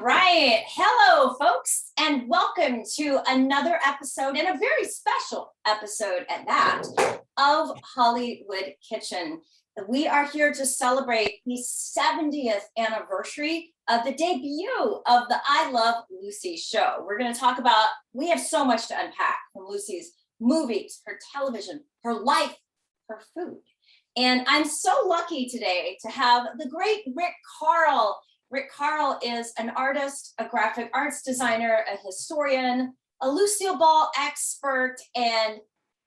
right. Hello, folks, and welcome to another episode, and a very special episode at that, of Hollywood Kitchen. We are here to celebrate the 70th anniversary of the debut of the I Love Lucy show. We're going to talk about, we have so much to unpack from Lucy's movies, her television, her life, her food. And I'm so lucky today to have the great Rick Carl. Rick Carl is an artist, a graphic arts designer, a historian, a Lucille Ball expert, and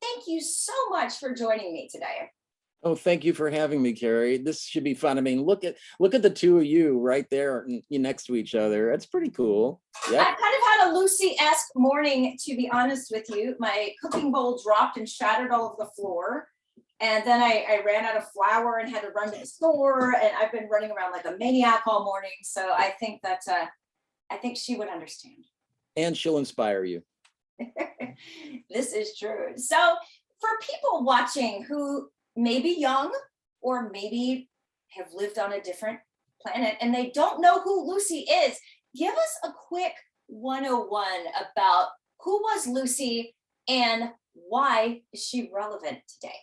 thank you so much for joining me today. Oh, thank you for having me, Karie. This should be fun. I mean, look at the two of you right there next to each other. That's pretty cool. Yeah. I kind of had a Lucy-esque morning, to be honest with you. My cooking bowl dropped and shattered all over the floor. And then I ran out of flour and had to run to the store, and I've been running around like a maniac all morning. So I think that I think she would understand. And she'll inspire you. This is true. So for people watching who may be young or maybe have lived on a different planet and they don't know who Lucy is, give us a quick 101 about who was Lucy and why is she relevant today?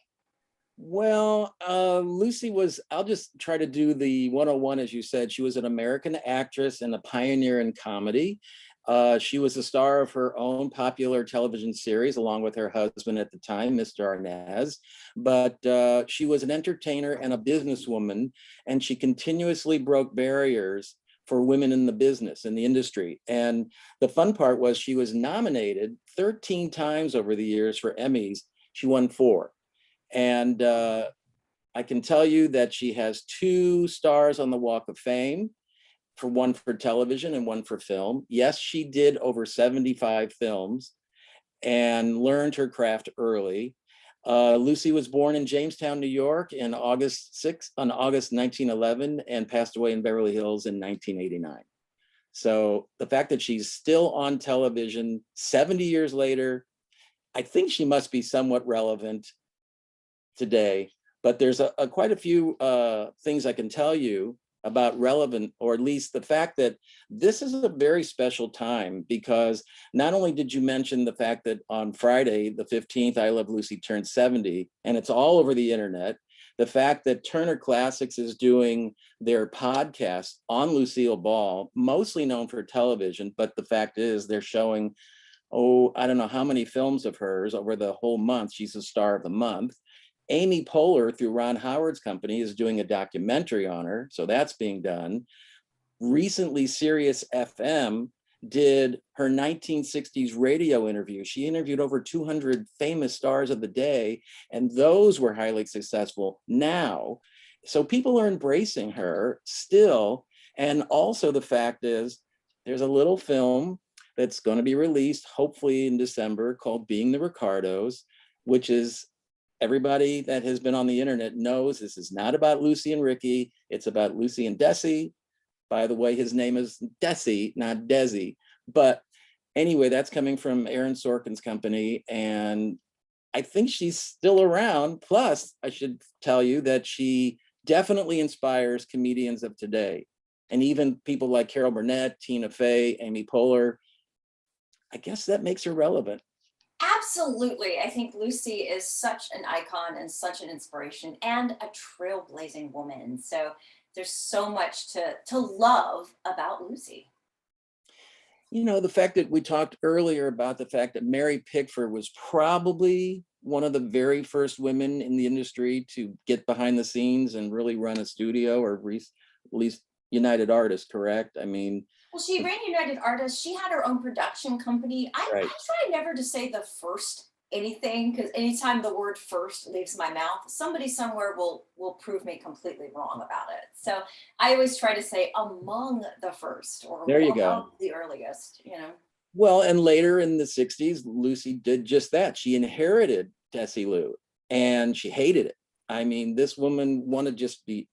Well, Lucy was, I'll just try to do the 101, as you said. She was an American actress and a pioneer in comedy. She was the star of her own popular television series, along with her husband at the time, Mr. Arnaz. But she was an entertainer and a businesswoman, and she continuously broke barriers for women in the business, in the industry. And the fun part was she was nominated 13 times over the years for Emmys. She won 4. And I can tell you that she has 2 stars on the Walk of Fame, one for television and one for film. Yes, she did over 75 films and learned her craft early. Lucy was born in Jamestown, New York on August 1911 and passed away in Beverly Hills in 1989. So the fact that she's still on television 70 years later, I think she must be somewhat relevant today. But there's quite a few things I can tell you about relevant, or at least the fact that this is a very special time, because not only did you mention the fact that on Friday, the 15th, I Love Lucy turned 70, and it's all over the internet. The fact that Turner Classics is doing their podcast on Lucille Ball, mostly known for television, but the fact is they're showing, I don't know how many films of hers over the whole month. She's a star of the month. Amy Poehler, through Ron Howard's company, is doing a documentary on her, so that's being done. Recently, Sirius FM did her 1960s radio interview. She interviewed over 200 famous stars of the day, and those were highly successful now. So people are embracing her still. And also the fact is, there's a little film that's going to be released, hopefully in December, called Being the Ricardos, which is, everybody that has been on the internet knows this is not about Lucy and Ricky. It's about Lucy and Desi. By the way, his name is Desi, not Desi. But anyway, that's coming from Aaron Sorkin's company. And I think she's still around. Plus, I should tell you that she definitely inspires comedians of today. And even people like Carol Burnett, Tina Fey, Amy Poehler. I guess that makes her relevant. Absolutely. I think Lucy is such an icon and such an inspiration and a trailblazing woman. So there's so much to love about Lucy. You know, the fact that we talked earlier about the fact that Mary Pickford was probably one of the very first women in the industry to get behind the scenes and really run a studio, or at least United Artists, correct? I mean, well, she ran United Artists. She had her own production company. I try never to say the first anything, because anytime the word first leaves my mouth, somebody somewhere will prove me completely wrong about it. So I always try to say among the first, or there you go, the earliest, you know. Well, and later in the 60s, Lucy did just that. She inherited Desilu and she hated it. I mean, this woman wanted to just be,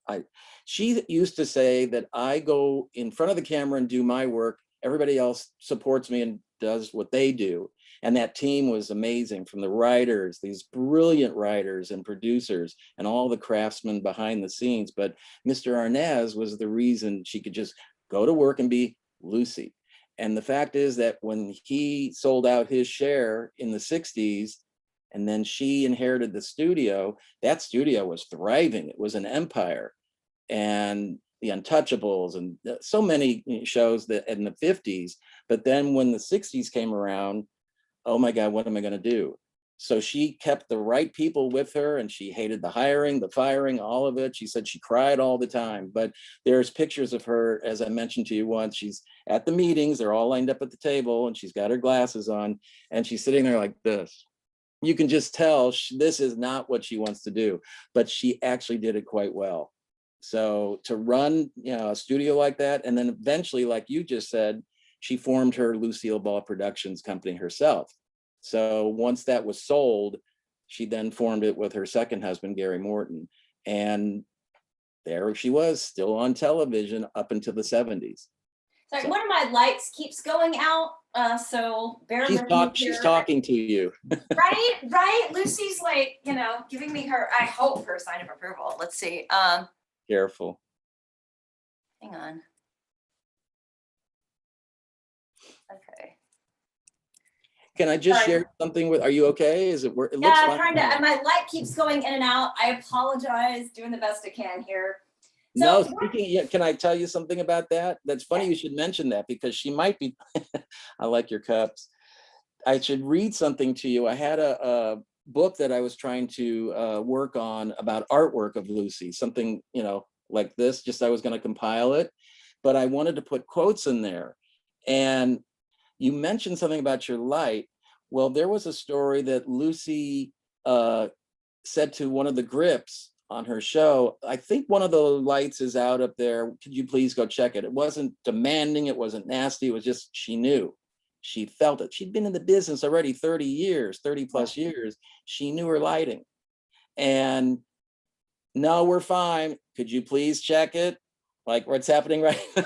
she used to say that I go in front of the camera and do my work. Everybody else supports me and does what they do. And that team was amazing, from the writers, these brilliant writers and producers, and all the craftsmen behind the scenes. But Mr. Arnaz was the reason she could just go to work and be Lucy. And the fact is that when he sold out his share in the 60s, and then she inherited the studio, that studio was thriving. It was an empire. And the Untouchables and so many shows that in the 50s. But then when the 60s came around, oh my God, what am I going to do? So she kept the right people with her, and she hated the hiring, the firing, all of it. She said she cried all the time. But there's pictures of her, as I mentioned to you once, she's at the meetings, they're all lined up at the table, and she's got her glasses on, and she's sitting there like this. You can just tell this is not what she wants to do, but she actually did it quite well. So to run, a studio like that, and then eventually, like you just said, she formed her Lucille Ball Productions company herself. So once that was sold, she then formed it with her second husband, Gary Morton. And there she was, still on television up until the 70s. Sorry, one of my lights keeps going out, so bear with me here. She's talking to you. Right. Lucy's like, giving me her, I hope, her sign of approval. Let's see. Careful. Hang on. Okay. Can I just share something with? Are you okay? Is it work? It looks Yeah, fine. kind of. My light keeps going in and out. I apologize. Doing the best I can here. So, can I tell you something about that? That's funny. You should mention that, because she might be. I like your cups. I should read something to you. I had a book that I was trying to work on about artwork of Lucy, something, like this, just I was going to compile it, but I wanted to put quotes in there. And you mentioned something about your light. Well, there was a story that Lucy said to one of the grips on her show, I think one of the lights is out up there. Could you please go check it? It wasn't demanding. It wasn't nasty. It was just, she knew. She felt it. She'd been in the business already 30 plus years. She knew her lighting. And no, we're fine. Could you please check it? Like what's happening right now.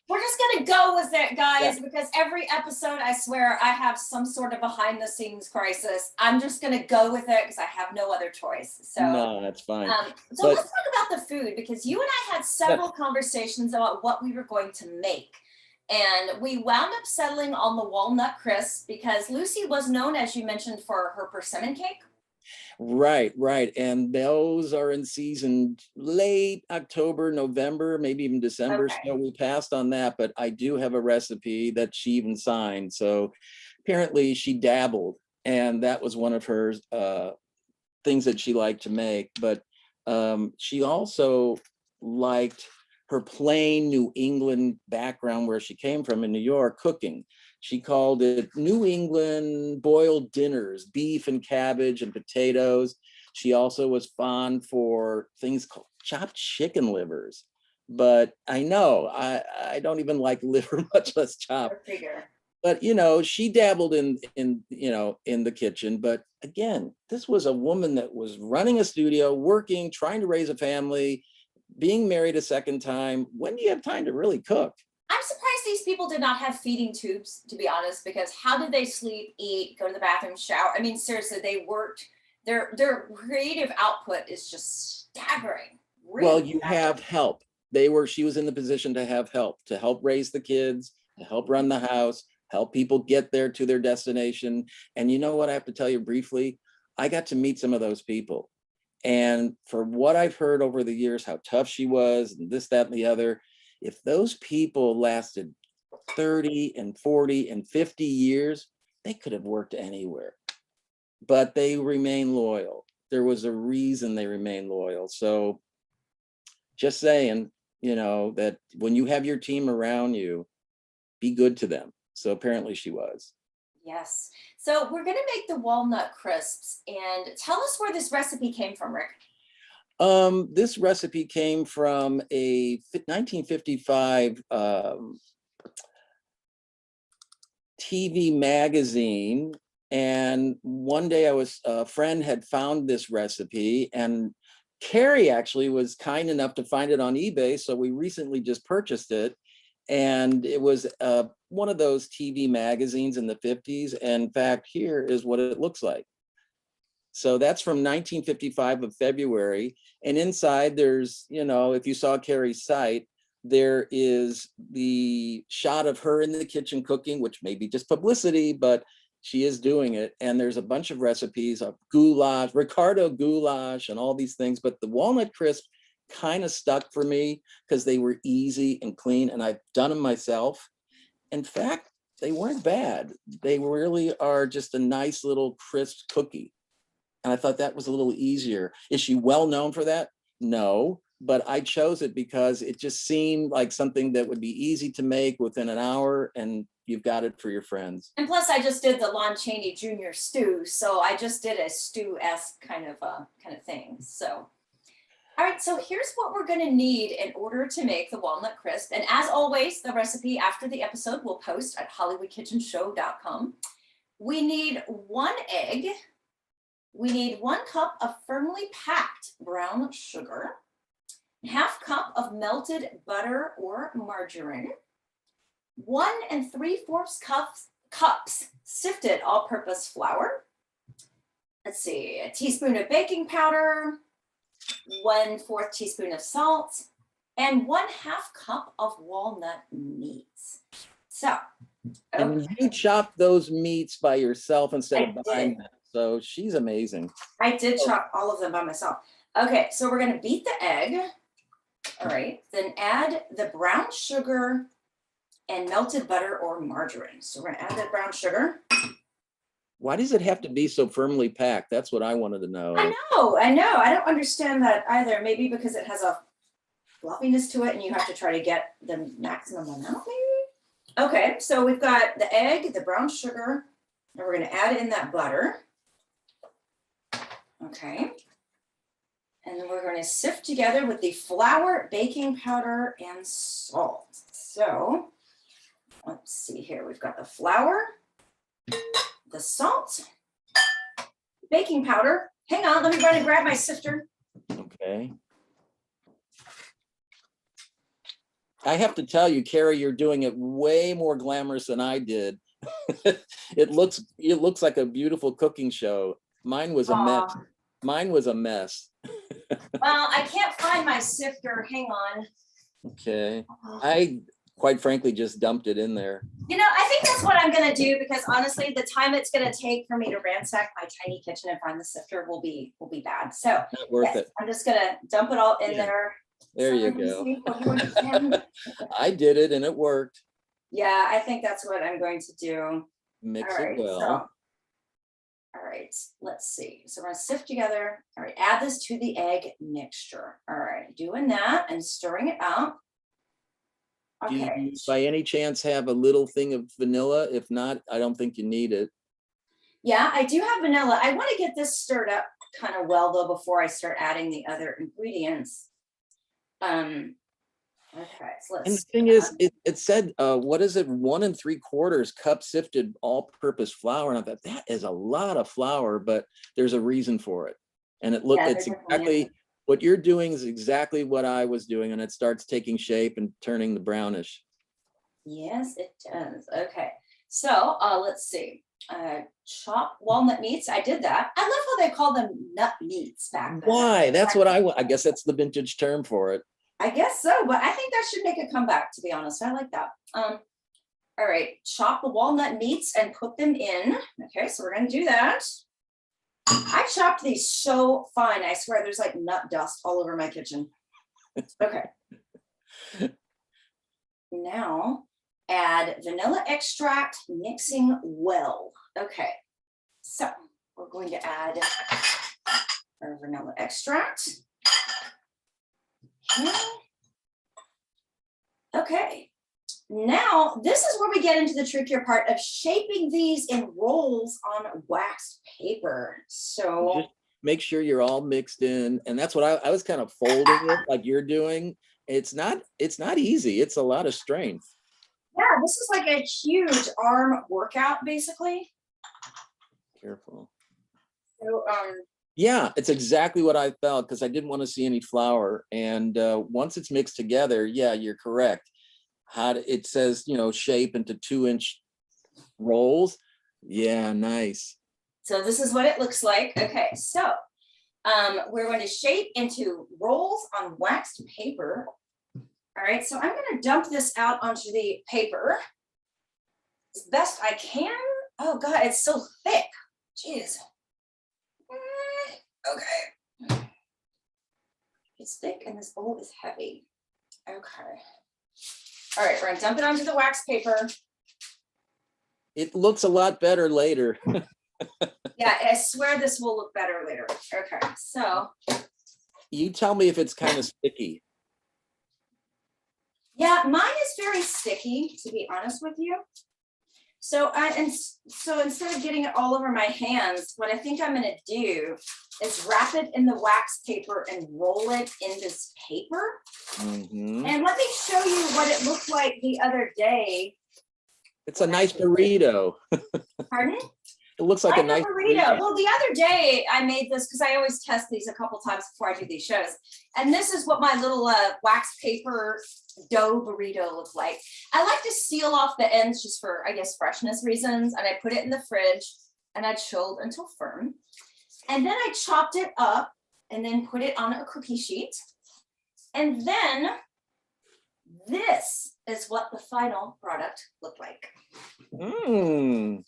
We're just going to go with it, guys, because every episode, I swear, I have some sort of behind the scenes crisis. I'm just going to go with it because I have no other choice. So no, that's fine. So let's talk about the food, because you and I had several conversations about what we were going to make. And we wound up settling on the walnut crisp because Lucy was known, as you mentioned, for her persimmon cake. Right. And those are in season late October, November, maybe even December. Okay. So we passed on that, but I do have a recipe that she even signed. So apparently she dabbled, and that was one of her things that she liked to make. But she also liked her plain New England background, where she came from in New York, cooking. She called it New England boiled dinners, beef and cabbage and potatoes. She also was fond for things called chopped chicken livers. But I know I don't even like liver, much less chopped. But she dabbled in the kitchen. But again, this was a woman that was running a studio, working, trying to raise a family, being married a second time. When do you have time to really cook? I'm surprised these people did not have feeding tubes, to be honest, because how did they sleep, eat, go to the bathroom, shower? I mean, seriously, they worked. Their creative output is just staggering. Really well, you staggering. Have help. She was in the position to have help, to help raise the kids, to help run the house, help people get there to their destination. And you know what, I have to tell you briefly, I got to meet some of those people. And for what I've heard over the years, how tough she was, and this, that, and the other, if those people lasted 30 and 40 and 50 years, they could have worked anywhere. But they remain loyal. There was a reason they remain loyal. So just saying, that when you have your team around you, be good to them. So apparently she was. Yes. So we're going to make the walnut crisps, and tell us where this recipe came from, Rick. This recipe came from a 1955 TV magazine. And one day a friend had found this recipe, and Karie actually was kind enough to find it on eBay. So we recently just purchased it. And it was one of those TV magazines in the 50s. And in fact, here is what it looks like. So that's from 1955 of February. And inside there's, if you saw Karie's site, There is the shot of her in the kitchen cooking, which may be just publicity, but she is doing it. And there's a bunch of recipes of goulash, Ricardo goulash, and all these things. But the walnut crisp kind of stuck for me because they were easy and clean, and I've done them myself. In fact, they weren't bad. They really are just a nice little crisp cookie. And I thought that was a little easier. Is she well known for that? No, but I chose it because it just seemed like something that would be easy to make within an hour, and you've got it for your friends. And plus, I just did the Lon Chaney Jr. stew, so I just did a stew-esque kind of thing. So, all right. So here's what we're going to need in order to make the walnut crisp. And as always, the recipe after the episode we'll post at HollywoodKitchenShow.com. We need 1 egg. We need 1 cup of firmly packed brown sugar, 1/2 cup of melted butter or margarine, 1 3/4 cups sifted all-purpose flour. Let's see, a teaspoon of baking powder, 1/4 teaspoon of salt, and 1/2 cup of walnut meats. So, And you chop those meats by yourself instead I of buying did. them. So she's amazing. I did chop all of them by myself. Okay, so we're gonna beat the egg. All right, then add the brown sugar and melted butter or margarine. So we're gonna add the brown sugar. Why does it have to be so firmly packed? That's what I wanted to know. I know. I don't understand that either. Maybe because it has a fluffiness to it and you have to try to get the maximum amount, maybe? Okay, so we've got the egg, the brown sugar, and we're gonna add in that butter. Okay. And then we're going to sift together with the flour, baking powder, and salt. So let's see here. We've got the flour, the salt, baking powder. Hang on, let me run and grab my sifter. Okay. I have to tell you, Karie, you're doing it way more glamorous than I did. It looks like a beautiful cooking show. Mine was a mess. Mine was a mess. Well, I can't find my sifter. Hang on. Okay. I quite frankly just dumped it in there. You know, I think that's what I'm going to do because honestly, the time it's going to take for me to ransack my tiny kitchen and find the sifter will be bad. So Not worth it. I'm just going to dump it all in Yeah. there. There you go. I did it and it worked. Yeah, I think that's what I'm going to do. Mix All it right, well. so, all right, let's see. So we're gonna sift together. All right, add this to the egg mixture. All right, doing that and stirring it up. Do Okay. you by any chance have a little thing of vanilla? If not, I don't think you need it. Yeah, I do have vanilla. I want to get this stirred up kind of well though before I start adding the other ingredients. Okay, so let's. And the thing is, it said, what is it? 1 3/4 cup sifted all-purpose flour. And I thought that is a lot of flour, but there's a reason for it. And it's exactly what you're doing is exactly what I was doing. And it starts taking shape and turning the brownish. Yes, it does. Okay, so let's see. Chopped walnut meats. I did that. I love how they call them nut meats back then. Why? That's what I guess that's the vintage term for it. I guess so, but I think that should make a comeback, to be honest. I like that. All right, chop the walnut meats and put them in. Okay, so we're gonna do that. I chopped these so fine. I swear there's like nut dust all over my kitchen. Okay. Now add vanilla extract, mixing well. Okay, so we're going to add our vanilla extract. Okay, now this is where we get into the trickier part of shaping these in rolls on wax paper. So just make sure you're all mixed in. And that's what I was kind of folding it like you're doing. It's not easy. It's a lot of strength. yeah, this is like a huge arm workout, basically. Careful. So Yeah, it's exactly what I felt because I didn't want to see any flour. And once it's mixed together, yeah, you're correct. It says, shape into 2-inch rolls. Yeah, nice. So this is what it looks like. Okay, so we're going to shape into rolls on waxed paper. All right, so I'm gonna dump this out onto the paper as best I can. Oh God, it's so thick. Jeez. Okay. It's thick and this bowl is heavy. Okay. All right, we're gonna dump it onto the wax paper. It looks a lot better later. Yeah, I swear this will look better later. Okay, so. You tell me if it's kind of sticky. Yeah, mine is very sticky, to be honest with you. So so instead of getting it all over my hands, what I think I'm gonna do is wrap it in the wax paper and roll it in this paper. Mm-hmm. And let me show you what it looked like the other day. It's a nice burrito. Pardon? It looks like a nice burrito. Well, the other day I made this because I always test these a couple times before I do these shows. And this is what my little wax paper dough burrito looked like. I like to seal off the ends just for, I guess, freshness reasons. And I put it in the fridge and I chilled until firm. And then I chopped it up and then put it on a cookie sheet. And then this is what the final product looked like. Mm.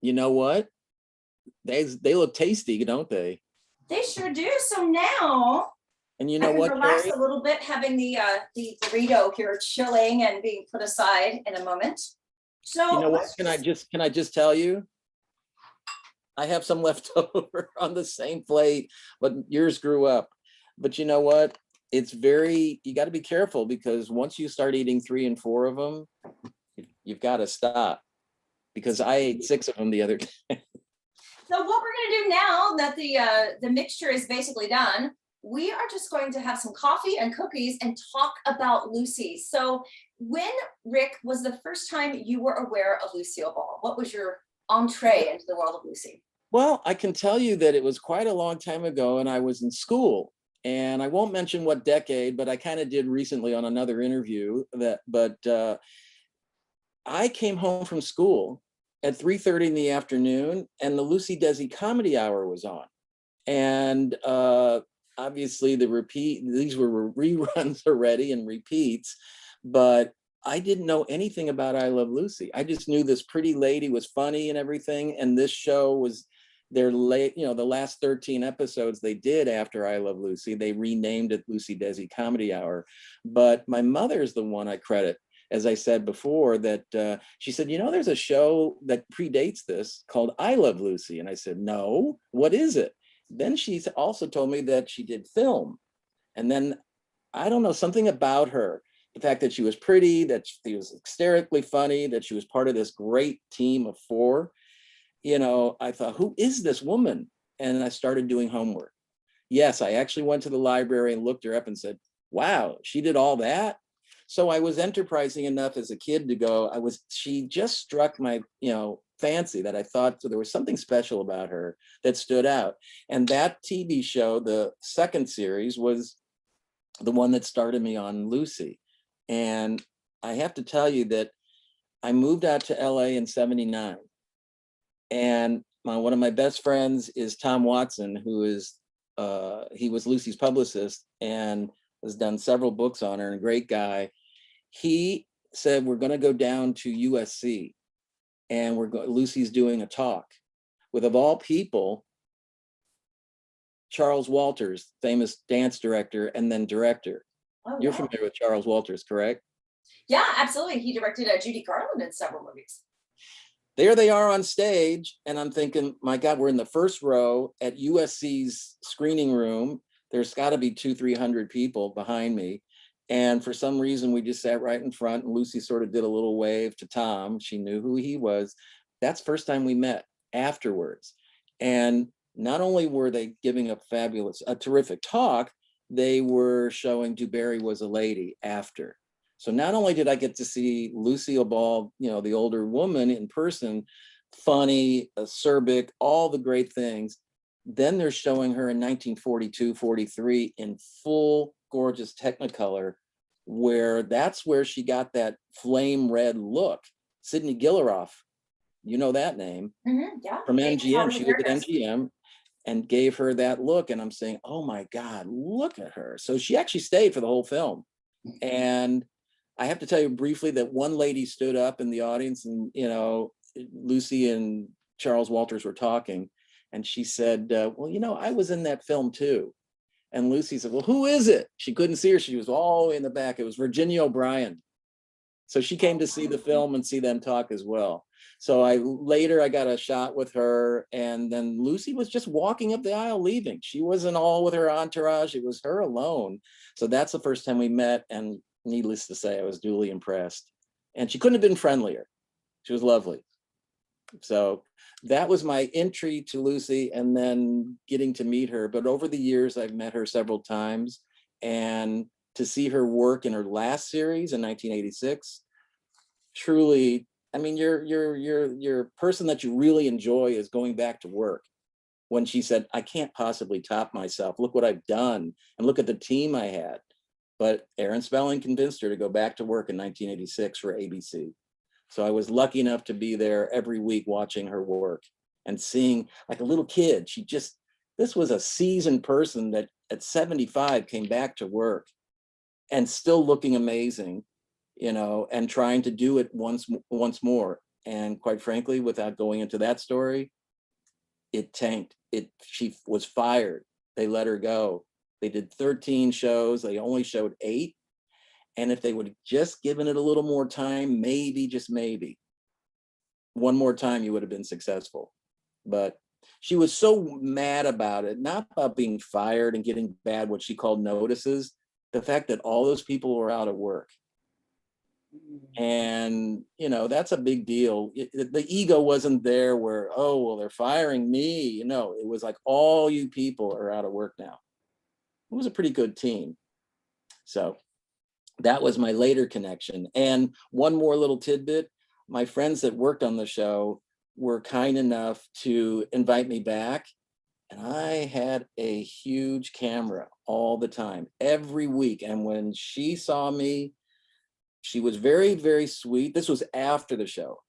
You know what? They look tasty, don't they? They sure do. So now, and you know I can what, relax Karie? a little bit, having the burrito here chilling and being put aside in a moment. So you know what? Can I just tell you? I have some left over on the same plate, but yours grew up. But you know what? It's you got to be careful, because once you start eating 3 and 4 of them, you've got to stop. Because I ate 6 of them the other day. So what we're gonna do now that the mixture is basically done, we are just going to have some coffee and cookies and talk about Lucy. So when, Rick, was the first time you were aware of Lucille Ball? What was your entree into the world of Lucy? Well, I can tell you that it was quite a long time ago, and I was in school. And I won't mention what decade, but I kind of did recently on another interview but I came home from school at 3:30 in the afternoon, and the Lucy Desi Comedy Hour was on. And obviously these were reruns already and repeats, but I didn't know anything about I Love Lucy. I just knew this pretty lady was funny and everything. And this show was their the last 13 episodes they did after I Love Lucy, they renamed it Lucy Desi Comedy Hour. But my mother's the one I credit, as I said before, that she said, there's a show that predates this called I Love Lucy. And I said, no, what is it? Then she also told me that she did film. And then, I don't know, something about her, the fact that she was pretty, that she was hysterically funny, that she was part of this great team of 4. I thought, who is this woman? And I started doing homework. Yes, I actually went to the library and looked her up and said, wow, she did all that? So I was enterprising enough as a kid to go, she just struck my, fancy, that I thought there was something special about her that stood out. And that TV show, the second series, was the one that started me on Lucy. And I have to tell you that I moved out to LA in 79. And one of my best friends is Tom Watson, who is, he was Lucy's publicist and has done several books on her, and a great guy. He said, we're going to go down to USC, and Lucy's doing a talk with, of all people, Charles Walters, famous dance director and then director. Oh, you're familiar with Charles Walters, correct? Yeah, absolutely. He directed Judy Garland in several movies. There they are on stage, and I'm thinking, my God, we're in the first row at USC's screening room. There's got to be 200-300 people behind me. And for some reason, we just sat right in front, and Lucy sort of did a little wave to Tom. She knew who he was. That's the first time we met afterwards. And not only were they giving a terrific talk, they were showing DuBarry Was a Lady after. So not only did I get to see Lucille Ball, the older woman in person, funny, acerbic, all the great things, then they're showing her in 1942, 43 in full gorgeous Technicolor, that's where she got that flame red look. Sidney Gilleroff, you know that name, yeah, from MGM. She was at MGM and gave her that look. And I'm saying, oh my God, look at her. So she actually stayed for the whole film. And I have to tell you briefly that one lady stood up in the audience, and Lucy and Charles Walters were talking, and she said, well, I was in that film too. And Lucy said, well, who is it? She couldn't see her. She was all in the back. It was Virginia O'Brien. So she came to see the film and see them talk as well. So I got a shot with her, and then Lucy was just walking up the aisle leaving. She wasn't all with her entourage. It was her alone. So that's the first time we met, and needless to say, I was duly impressed. And she couldn't have been friendlier. She was lovely. So that was my entry to Lucy, and then getting to meet her. But over the years, I've met her several times, and to see her work in her last series in 1986, truly, I mean, your person that you really enjoy is going back to work. When she said, I can't possibly top myself. Look what I've done, and look at the team I had. But Aaron Spelling convinced her to go back to work in 1986 for ABC. So I was lucky enough to be there every week watching her work and seeing, like a little kid, this was a seasoned person that at 75 came back to work and still looking amazing, and trying to do it once more. And quite frankly, without going into that story, it tanked. She was fired. They let her go. They did 13 shows. They only showed 8. And if they would have just given it a little more time, maybe, just maybe, one more time, you would have been successful. But she was so mad about it, not about being fired and getting bad, what she called notices, the fact that all those people were out of work. And, that's a big deal. The ego wasn't there where, oh, well, they're firing me. It was like, all you people are out of work now. It was a pretty good team. So that was my later connection. And one more little tidbit, my friends that worked on the show were kind enough to invite me back. And I had a huge camera all the time, every week. And when she saw me, she was very, very sweet. This was after the show.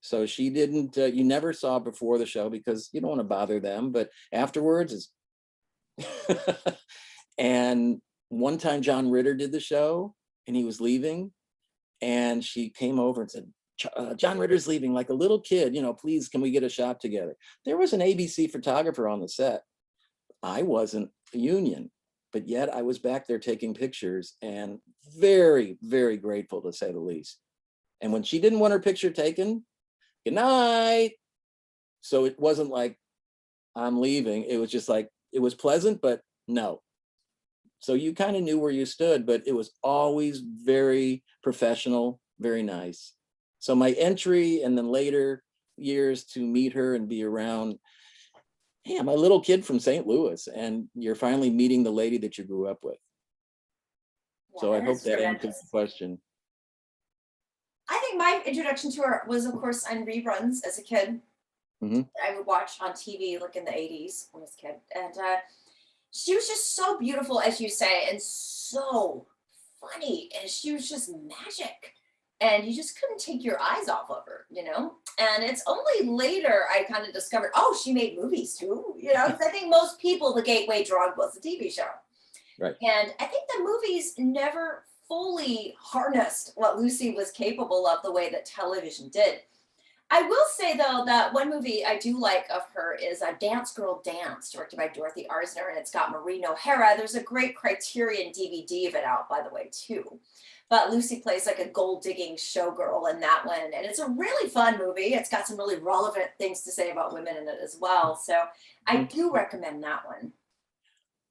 So she didn't, you never saw before the show because you don't want to bother them. But afterwards, and one time John Ritter did the show and he was leaving, and she came over and said, John Ritter's leaving, like a little kid, please, can we get a shot together? There was an ABC photographer on the set. I wasn't a union, but yet I was back there taking pictures, and very, very grateful, to say the least. And when she didn't want her picture taken, good night. So it wasn't like I'm leaving. It was just like, it was pleasant, but no. So you kind of knew where you stood, but it was always very professional, very nice. So my entry, and then later years to meet her and be around, hey, I'm a little kid from St. Louis, and you're finally meeting the lady that you grew up with. Yeah, so I hope that tremendous. answers the question. I think my introduction to her was, of course, on reruns as a kid. Mm-hmm. I would watch on TV, like in the 80s when I was a kid. And she was just so beautiful, as you say, and so funny. And she was just magic. And you just couldn't take your eyes off of her, And it's only later I kind of discovered, oh, she made movies too, because I think most people, the gateway drug was the TV show. Right. And I think the movies never fully harnessed what Lucy was capable of the way that television did. I will say, though, that one movie I do like of her is a Dance Girl Dance, directed by Dorothy Arzner, and it's got Maureen O'Hara. There's a great Criterion DVD of it out, by the way, too. But Lucy plays like a gold-digging showgirl in that one, and it's a really fun movie. It's got some really relevant things to say about women in it as well. So I do recommend that one.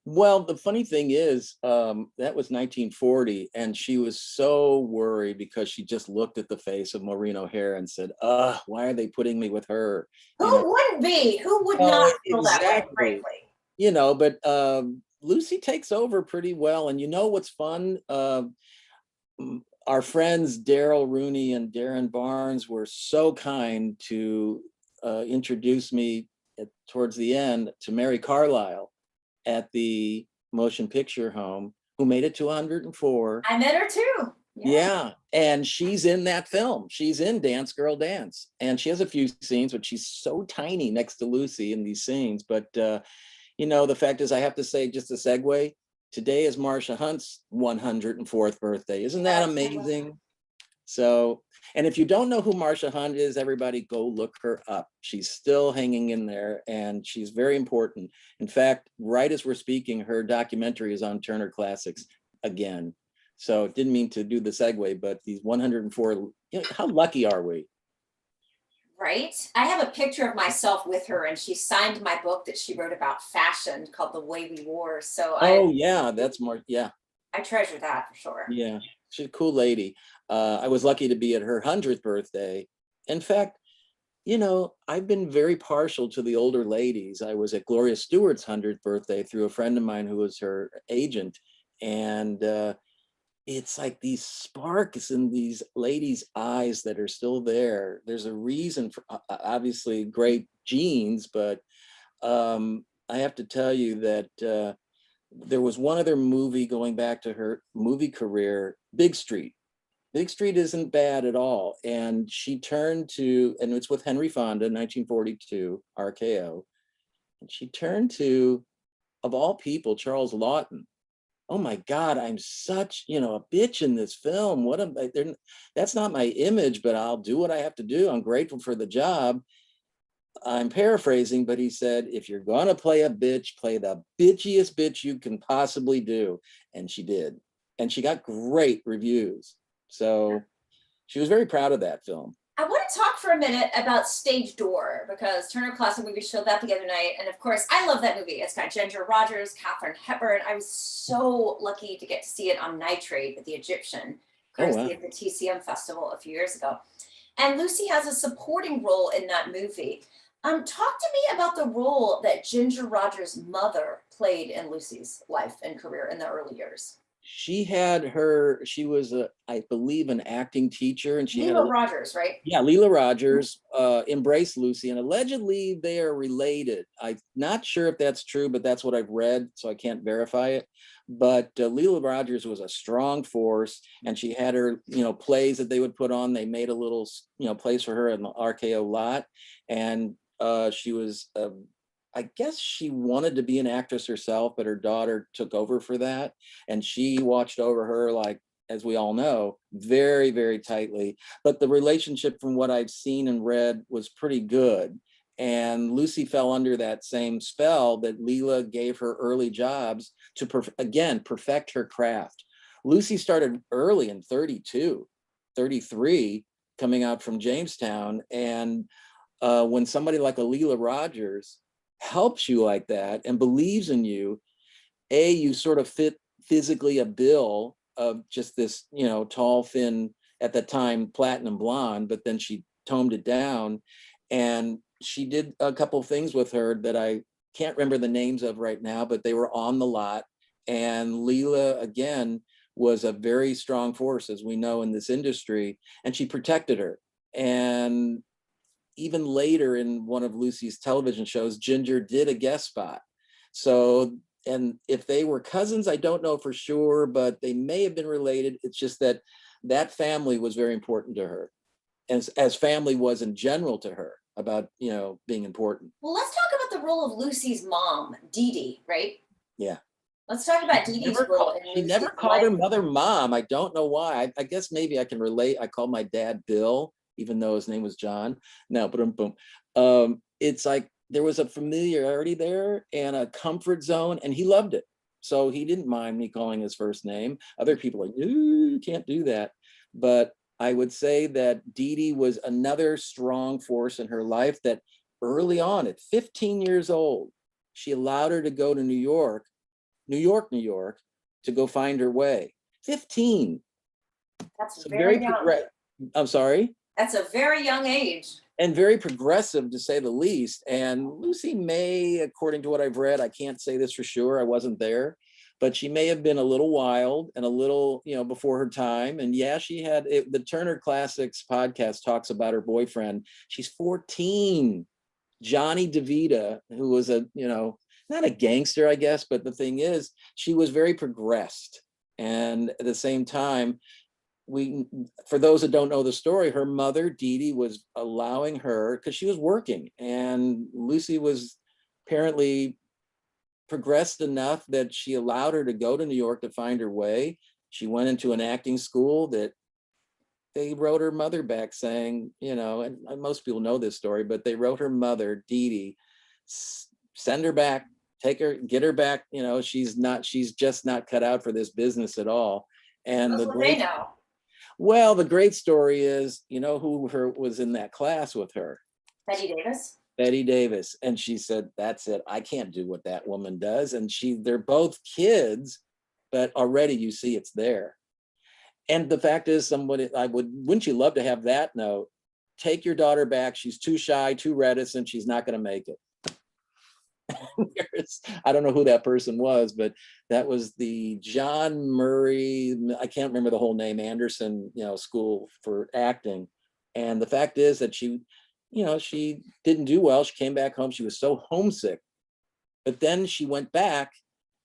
Well, the funny thing is, that was 1940, and she was so worried because she just looked at the face of Maureen O'Hara and said, why are they putting me with her? Who wouldn't be? Who would not feel exactly. that way, frankly? But Lucy takes over pretty well. And what's fun? Our friends Daryl Rooney and Darren Barnes were so kind to introduce me towards the end to Mary Carlisle at the Motion Picture Home, who made it to 104. I met her too. Yeah. And she's in that film. She's in Dance Girl Dance. And she has a few scenes, but she's so tiny next to Lucy in these scenes. But, the fact is, I have to say, just a segue, Today is Marsha Hunt's 104th birthday. Isn't that amazing? So, and if you don't know who Marsha Hunt is, everybody go look her up. She's still hanging in there and she's very important. In fact, right as we're speaking, her documentary is on Turner Classics again. So didn't mean to do the segue, but these 104, you know, how lucky are we? Right? I have a picture of myself with her, and she signed my book that she wrote about fashion called The Way We Wore. So Oh yeah, that's more, yeah, I treasure that for sure. yeah. She's a cool lady. I was lucky to be at her 100th birthday. In fact, you know, I've been very partial to the older ladies. I was at Gloria Stewart's 100th birthday through a friend of mine who was her agent. And it's like these sparks in these ladies' eyes that are still there. There's a reason for obviously great genes, but I have to tell you that there was one other movie going back to her movie career, Big Street. Big Street isn't bad at all. And she turned to, and it's with Henry Fonda, 1942, RKO. And she turned to, of all people, Charles Lawton. Oh my God, I'm such, you know, a bitch in this film. What am I, that's not my image, but I'll do what I have to do. I'm grateful for the job. I'm paraphrasing, but he said, if you're gonna play a bitch, play the bitchiest bitch you can possibly do. And she did. And she got great reviews. So she was very proud of that film. I want to talk for a minute about Stage Door because Turner Classic Movies showed that the other night. And of course, I love that movie. It's got Ginger Rogers, Katharine Hepburn. I was so lucky to get to see it on Nitrate at the Egyptian, Oh, courtesy wow. of the TCM Festival a few years ago. And Lucy has a supporting role in that movie. Talk to me about the role that Ginger Rogers' mother played in Lucy's life and career in the early years. She had her, she was, a, I believe, an acting teacher, and she had a, Leela Rogers, right? yeah, Leela Rogers embraced Lucy, and allegedly they are related. I'm not sure if that's true, but that's what I've read, so I can't verify it. But Leela Rogers was a strong force, and she had her, you know, plays that they would put on. They made a little, you know, place for her in the RKO lot, and she was, I guess she wanted to be an actress herself, but her daughter took over for that, and she watched over her like, as we all know, very, very tightly. But the relationship, from what I've seen and read, was pretty good. And Lucy fell under that same spell that Leela gave her early jobs to, again, perfect her craft. Lucy started early in 32, 33, coming out from Jamestown. And when somebody like a Leela Rogers helps you like that and believes in you, you sort of fit physically a bill of just this, you know, tall, thin, at the time, platinum blonde, but then she toned it down. And she did a couple of things with her that I can't remember the names of right now, but they were on the lot. And Leela, again, was a very strong force, as we know, in this industry, and she protected her. And even later in one of Lucy's television shows, Ginger did a guest spot. So, and if they were cousins, I don't know for sure, but they may have been related. It's just that that family was very important to her, as family was in general to her, about, you know, being important. Well, let's talk about the role of Lucy's mom, Dee Dee, right? Yeah. Let's talk about Dee Dee's role in She never Lucy's called her life. mother mom. I don't know why. I guess maybe I can relate. I called my dad Bill, even though his name was John. No, boom, boom. It's like there was a familiarity there and a comfort zone, and he loved it. So he didn't mind me calling his first name. Other people are like, "Ooh, you can't do that." But I would say that Dee Dee was another strong force in her life, that early on, at 15 years old, she allowed her to go to New York, New York, to go find her way. 15. That's So very very young. I'm sorry. That's a very young age. And very progressive, to say the least. And Lucy may, according to what I've read, I can't say this for sure, I wasn't there, but she may have been a little wild and a little, you know, before her time. And yeah, she had it, the Turner Classics podcast talks about her boyfriend. She's 14, Johnny DeVita, who was a, you know, not a gangster, I guess, but the thing is, she was very progressed. And at the same time, we, for those that don't know the story, her mother, Dee Dee, was allowing her, because she was working, and Lucy was apparently progressed enough that she allowed her to go to New York to find her way. She went into an acting school that they wrote her mother back saying, and most people know this story, but they wrote her mother, Dee Dee, send her back, get her back. She's just not cut out for this business at all. And That's what they know. Well, the great story is, who was in that class with her? Bette Davis. Bette Davis. And she said, that's it. I can't do what that woman does. And they're both kids, but already you see it's there. And the fact is, wouldn't you love to have that note? Take your daughter back. She's too shy, too reticent. She's not going to make it. I don't know who that person was, but that was the John Murray, I can't remember the whole name, Anderson, school for acting. And the fact is that she didn't do well. She came back home. She was so homesick. But then she went back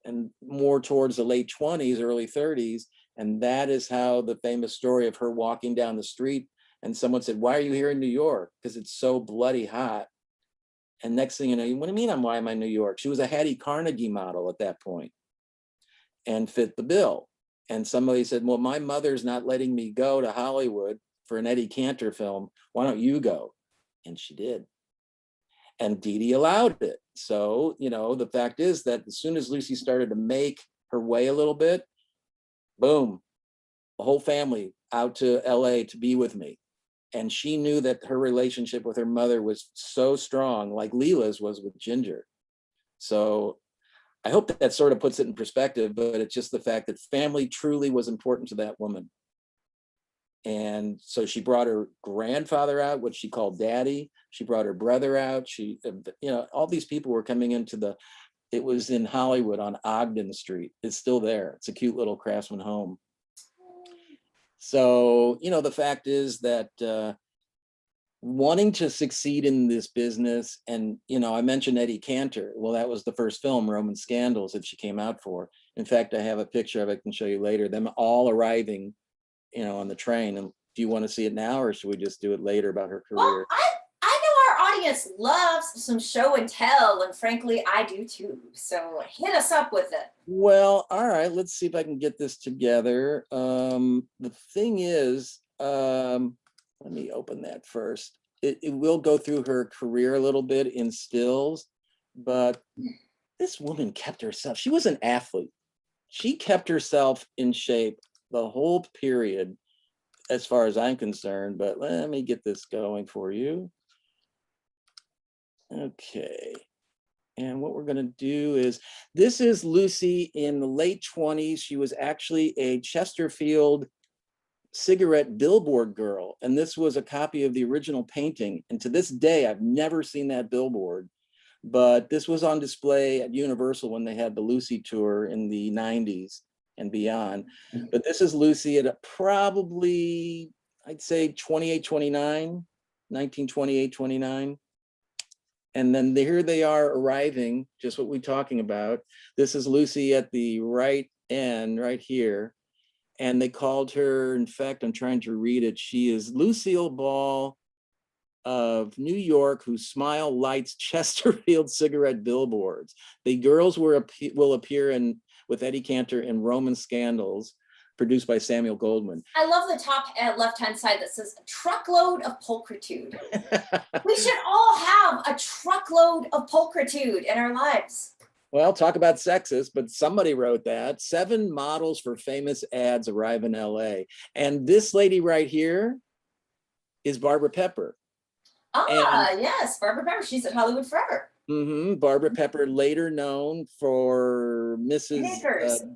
and more towards the late 20s, early 30s. And that is how the famous story of her walking down the street and someone said, why are you here in New York? Because it's so bloody hot. And next thing you know, what do you mean why am I in New York? She was a Hattie Carnegie model at that point and fit the bill. And somebody said, well, my mother's not letting me go to Hollywood for an Eddie Cantor film. Why don't you go? And she did. And Dee Dee allowed it. So, the fact is that as soon as Lucy started to make her way a little bit, boom, the whole family out to LA to be with me. And she knew that her relationship with her mother was so strong, like Leela's was with Ginger. So I hope that sort of puts it in perspective, but it's just the fact that family truly was important to that woman. And so she brought her grandfather out, what she called daddy. She brought her brother out. All these people were coming into it was in Hollywood on Ogden Street. It's still there. It's a cute little craftsman home. So, the fact is that wanting to succeed in this business, and, I mentioned Eddie Cantor. Well, that was the first film, Roman Scandals, that she came out for. In fact, I have a picture of it I can show you later, them all arriving, on the train. And do you want to see it now, or should we just do it later about her career? Well, I know our audience loves some show and tell, and frankly, I do too. So hit us up with it. Well, all right, let's see if I can get this together. The thing is, let me open that first. It will go through her career a little bit in stills, but this woman kept herself. She was an athlete. She kept herself in shape the whole period, as far as I'm concerned. But let me get this going for you. Okay. And what we're going to do is, this is Lucy in the late 20s. She was actually a Chesterfield cigarette billboard girl. And this was a copy of the original painting. And to this day, I've never seen that billboard. But this was on display at Universal when they had the Lucy tour in the 90s and beyond. But this is Lucy at probably, I'd say 28, 29, 1928, 29. And then here they are arriving, just what we're talking about. This is Lucy at the right end, right here. And they called her, in fact, I'm trying to read it. She is Lucille Ball of New York, whose smile lights Chesterfield cigarette billboards. The girls will appear with Eddie Cantor in Roman Scandals, produced by Samuel Goldwyn. I love the top left-hand side that says a truckload of pulchritude. We should all have a truckload of pulchritude in our lives. Well, talk about sexist, but somebody wrote that. 7 models for famous ads arrive in LA. And this lady right here is Barbara Pepper. Yes, Barbara Pepper. She's at Hollywood forever. Barbara Pepper, later known for Mrs.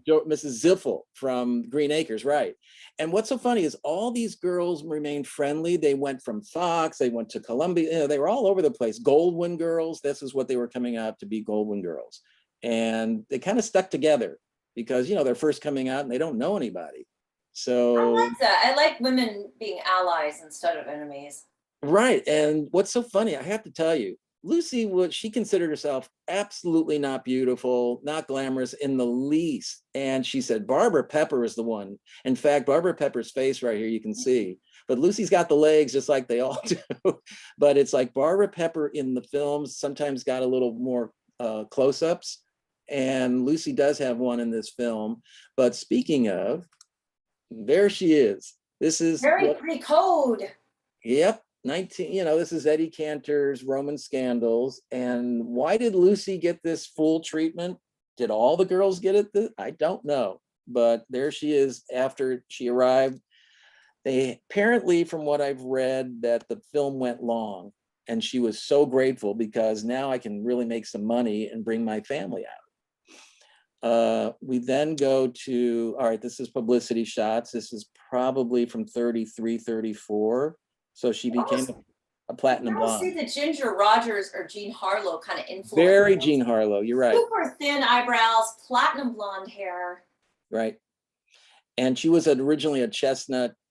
Ziffel from Green Acres, right? And what's so funny is all these girls remained friendly. They went from Fox, they went to Columbia, they were all over the place. Goldwyn girls, this is what they were coming out to be, Goldwyn girls. And they kind of stuck together because, they're first coming out and they don't know anybody. So I like that. I like women being allies instead of enemies. Right. And what's so funny, I have to tell you, Lucy, she considered herself absolutely not beautiful, not glamorous in the least. And she said, Barbara Pepper is the one. In fact, Barbara Pepper's face right here, you can see. But Lucy's got the legs just like they all do. But it's like Barbara Pepper in the films sometimes got a little more close-ups. And Lucy does have one in this film. But speaking of, there she is. This is Very pre-code. Yep, 19, this is Eddie Cantor's Roman Scandals. And why did Lucy get this full treatment? Did all the girls get it? I don't know. But there she is after she arrived. They apparently, from what I've read, that the film went long. And she was so grateful because now I can really make some money and bring my family out. We then go to, all right, this is publicity shots. This is probably from 33, 34. So she became a platinum blonde. I see the Ginger Rogers or Jean Harlow kind of influence. Very Jean Harlow, you're right. Super thin eyebrows, platinum blonde hair. Right. And she was originally a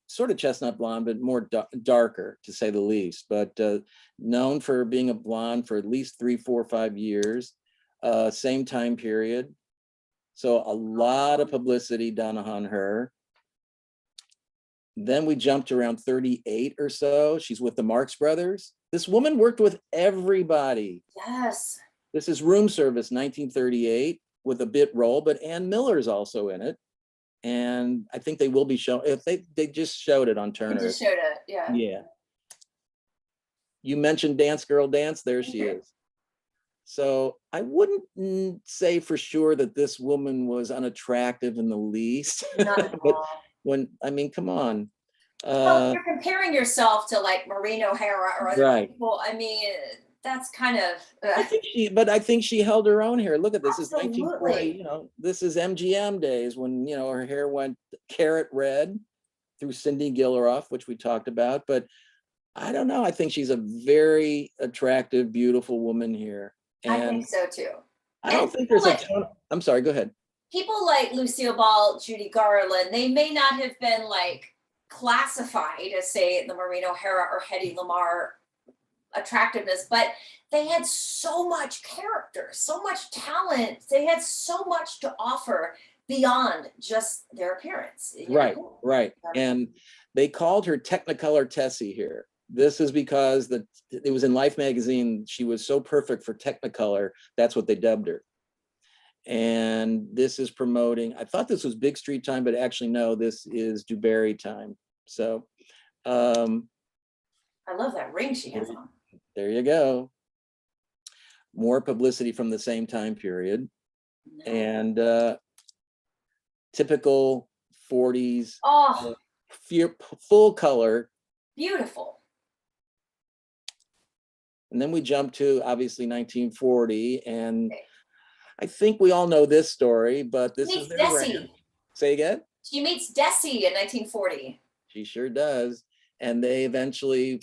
sort of chestnut blonde, but more darker, to say the least. But known for being a blonde for at least 3, 4, 5 years, same time period. So a lot of publicity done on her. Then we jumped around 38 or so. She's with the Marx Brothers. This woman worked with everybody. Yes. This is Room Service, 1938, with a bit role, but Ann Miller's also in it. And I think they will be shown, if they just showed it on Turner. They just showed it, yeah. Yeah. You mentioned Dance Girl Dance, there she is. So I wouldn't say for sure that this woman was unattractive in the least. Not at But all. come on. Well, if you're comparing yourself to like Maureen O'Hara or other people, I mean, that's kind of. I think she held her own here. Look at this. Absolutely. This is 1940. This is MGM days when her hair went carrot red through Cindy Gilleroff, which we talked about. But I don't know. I think she's a very attractive, beautiful woman here. And I think so too. I don't think there's a ton. I'm sorry. Go ahead. People like Lucille Ball, Judy Garland, they may not have been like classified as, say, the Maureen O'Hara or Hedy Lamarr attractiveness, but they had so much character, so much talent. They had so much to offer beyond just their appearance. Right. And they called her Technicolor Tessie here. This is because it was in Life magazine. She was so perfect for Technicolor. That's what they dubbed her. And this is promoting, I thought this was Big Street time, but actually no, this is DuBarry time. So I love that ring she has on. There you go. More publicity from the same time period. No. And typical 40s, full color. Beautiful. And then we jump to obviously 1940, and I think we all know this story, but this is their ranch. Say again? She meets Desi in 1940. She sure does. And they eventually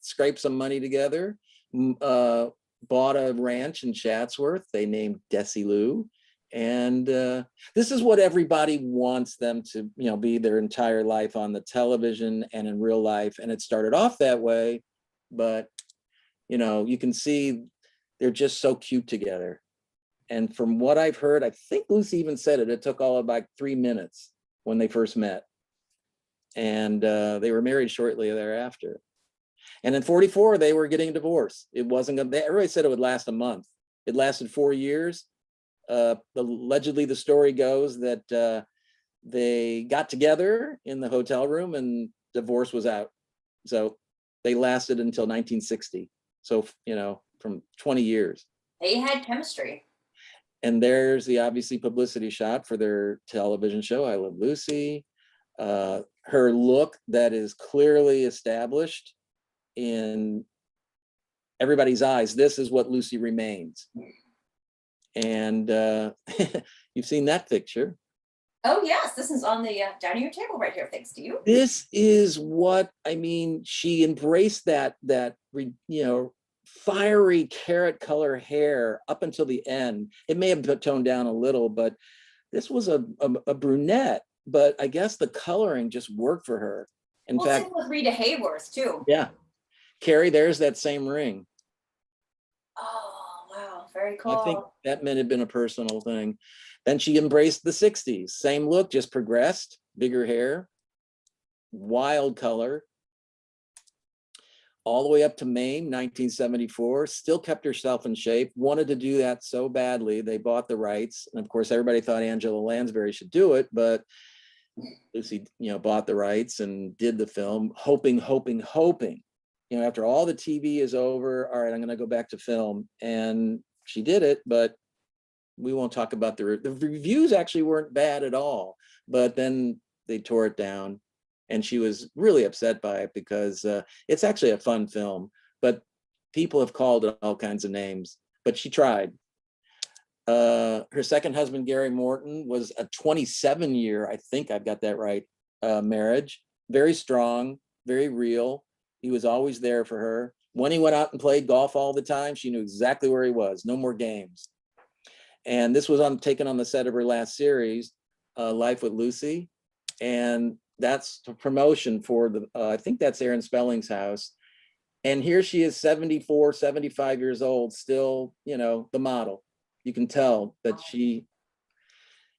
scraped some money together, bought a ranch in Chatsworth. They named Desilu. And this is what everybody wants them to, be their entire life on the television and in real life. And it started off that way, but you can see they're just so cute together. And from what I've heard, I think Lucy even said it took all of like 3 minutes when they first met. And they were married shortly thereafter. And in 44, they were getting a divorce. It wasn't gonna, everybody said it would last a month. It lasted 4 years. Allegedly, the story goes that they got together in the hotel room and divorce was out. So they lasted until 1960. So, from 20 years. They had chemistry. And there's the obviously publicity shot for their television show, I Love Lucy. Her look that is clearly established in everybody's eyes. This is what Lucy remains. And you've seen that picture. Oh yes, this is on the dining room table right here, thanks to you. This is what, she embraced that fiery carrot color hair up until the end. It may have toned down a little, but this was a brunette, but I guess the coloring just worked for her. In fact, same with Rita Hayworth too. Yeah. Karie, there's that same ring. Oh, wow. Very cool. I think that may have been a personal thing. Then she embraced the 60s. Same look, just progressed, bigger hair, wild color. all the way up to Maine, 1974, still kept herself in shape, wanted to do that so badly. They bought the rights. And of course, everybody thought Angela Lansbury should do it, but Lucy, bought the rights and did the film, hoping, after all the TV is over, all right, I'm going to go back to film. And she did it, but we won't talk about the reviews actually weren't bad at all, but then they tore it down. And she was really upset by it because it's actually a fun film, but people have called it all kinds of names, but she tried. Her second husband, Gary Morton, was a 27-year, I think I've got that right, marriage. Very strong, very real. He was always there for her. When he went out and played golf all the time, she knew exactly where he was. No more games. And this was taken on the set of her last series, Life with Lucy. And that's the promotion for I think that's Aaron Spelling's house. And here she is, 74, 75 years old, still, the model. You can tell that she,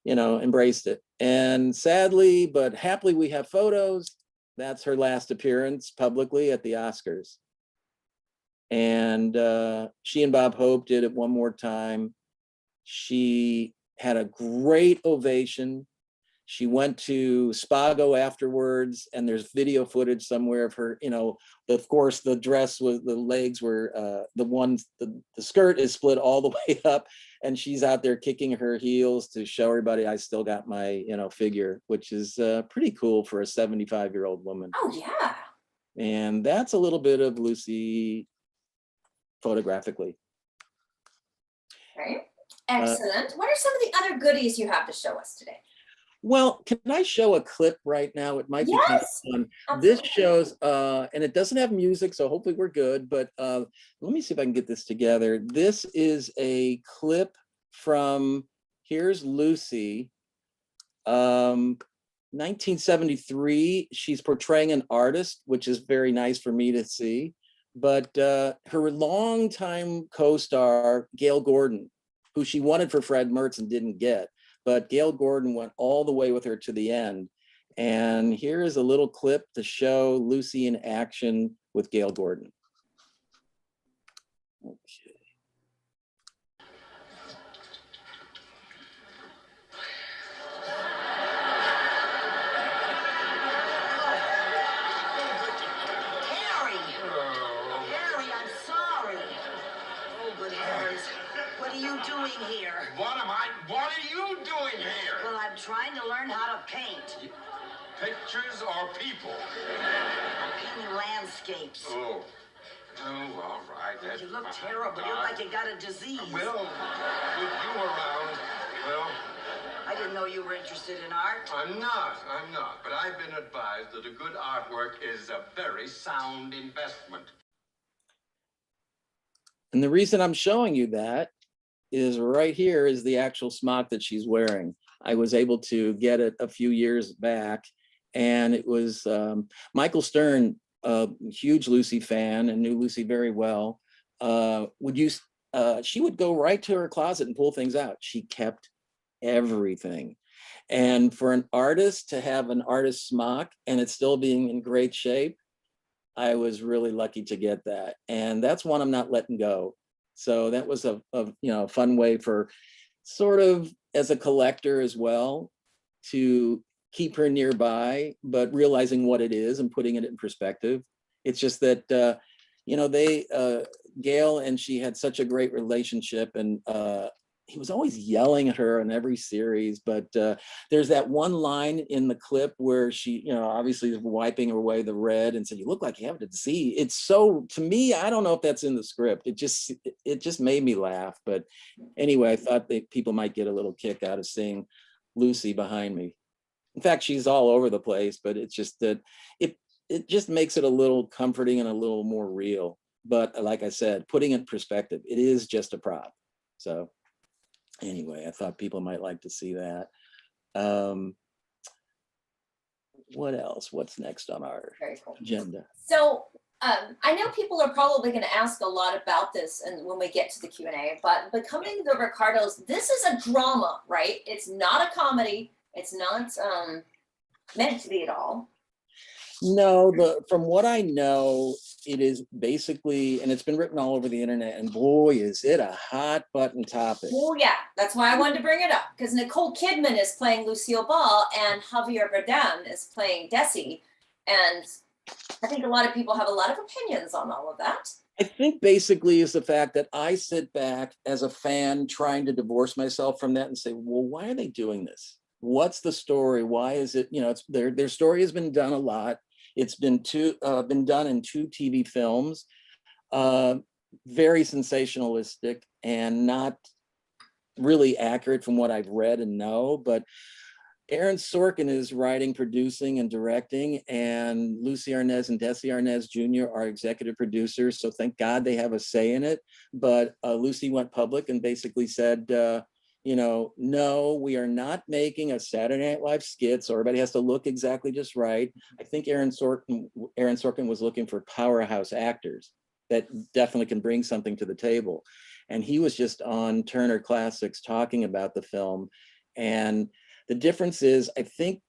embraced it. And sadly, but happily, we have photos. That's her last appearance publicly at the Oscars. And she and Bob Hope did it one more time. She had a great ovation. She went to Spago afterwards, and there's video footage somewhere of her, of course, the dress was, the legs were, the skirt is split all the way up, and she's out there kicking her heels to show everybody I still got my, figure, which is pretty cool for a 75-year-old woman. Oh, yeah. And that's a little bit of Lucy photographically. Right. Excellent. What are some of the other goodies you have to show us today? Well, can I show a clip right now? It might be kind of fun. Absolutely. This shows, and it doesn't have music, so hopefully we're good, but let me see if I can get this together. This is a clip from, here's Lucy, 1973. She's portraying an artist, which is very nice for me to see, but her longtime co-star, Gail Gordon, who she wanted for Fred Mertz and didn't get. But Gail Gordon went all the way with her to the end. And here is a little clip to show Lucy in action with Gail Gordon. Okay. Karie, I'm sorry. Oh, good heavens. What are you doing here? What are you doing here? Well, I'm trying to learn how to paint. Pictures or people? I'm painting landscapes. Oh, all right. You look terrible. You look like you got a disease. Well, with you around, well... I didn't know you were interested in art. I'm not. But I've been advised that a good artwork is a very sound investment. And the reason I'm showing you that is right here is the actual smock that she's wearing. I was able to get it a few years back, and it was Michael Stern, a huge Lucy fan and knew Lucy very well, she would go right to her closet and pull things out. She kept everything. And for an artist to have an artist smock and it's still being in great shape, I was really lucky to get that. And that's one I'm not letting go. So that was a fun way for sort of as a collector as well to keep her nearby, but realizing what it is and putting it in perspective. It's just that, Gail and she had such a great relationship, and he was always yelling at her in every series, but there's that one line in the clip where she, obviously is wiping away the red and said, "You look like you have a disease." It's so, to me, I don't know if that's in the script. It just made me laugh. But anyway, I thought that people might get a little kick out of seeing Lucy behind me. In fact, she's all over the place, but it's just that it just makes it a little comforting and a little more real. But like I said, putting it in perspective, it is just a prop. So anyway, I thought people might like to see that. What else? What's next on our agenda? So I know people are probably going to ask a lot about this, and when we get to the Q&A, but Becoming the Ricardos, this is a drama, right? It's not a comedy. It's not meant to be at all. No, from what I know, it is basically, and it's been written all over the internet, and boy, is it a hot button topic. Oh yeah, that's why I wanted to bring it up, because Nicole Kidman is playing Lucille Ball and Javier Bardem is playing Desi, and I think a lot of people have a lot of opinions on all of that. I think basically is the fact that I sit back as a fan trying to divorce myself from that and say, well, why are they doing this? What's the story? Why is it, it's their story has been done a lot. It's been done in 2 TV films, very sensationalistic and not really accurate from what I've read and know, but Aaron Sorkin is writing, producing, and directing, and Lucy Arnaz and Desi Arnaz Jr. are executive producers. So thank God they have a say in it. But Lucy went public and basically said, no, we are not making a Saturday Night Live skit, so everybody has to look exactly just right. I think Aaron Sorkin was looking for powerhouse actors that definitely can bring something to the table. And he was just on Turner Classics talking about the film. And the difference is, I think,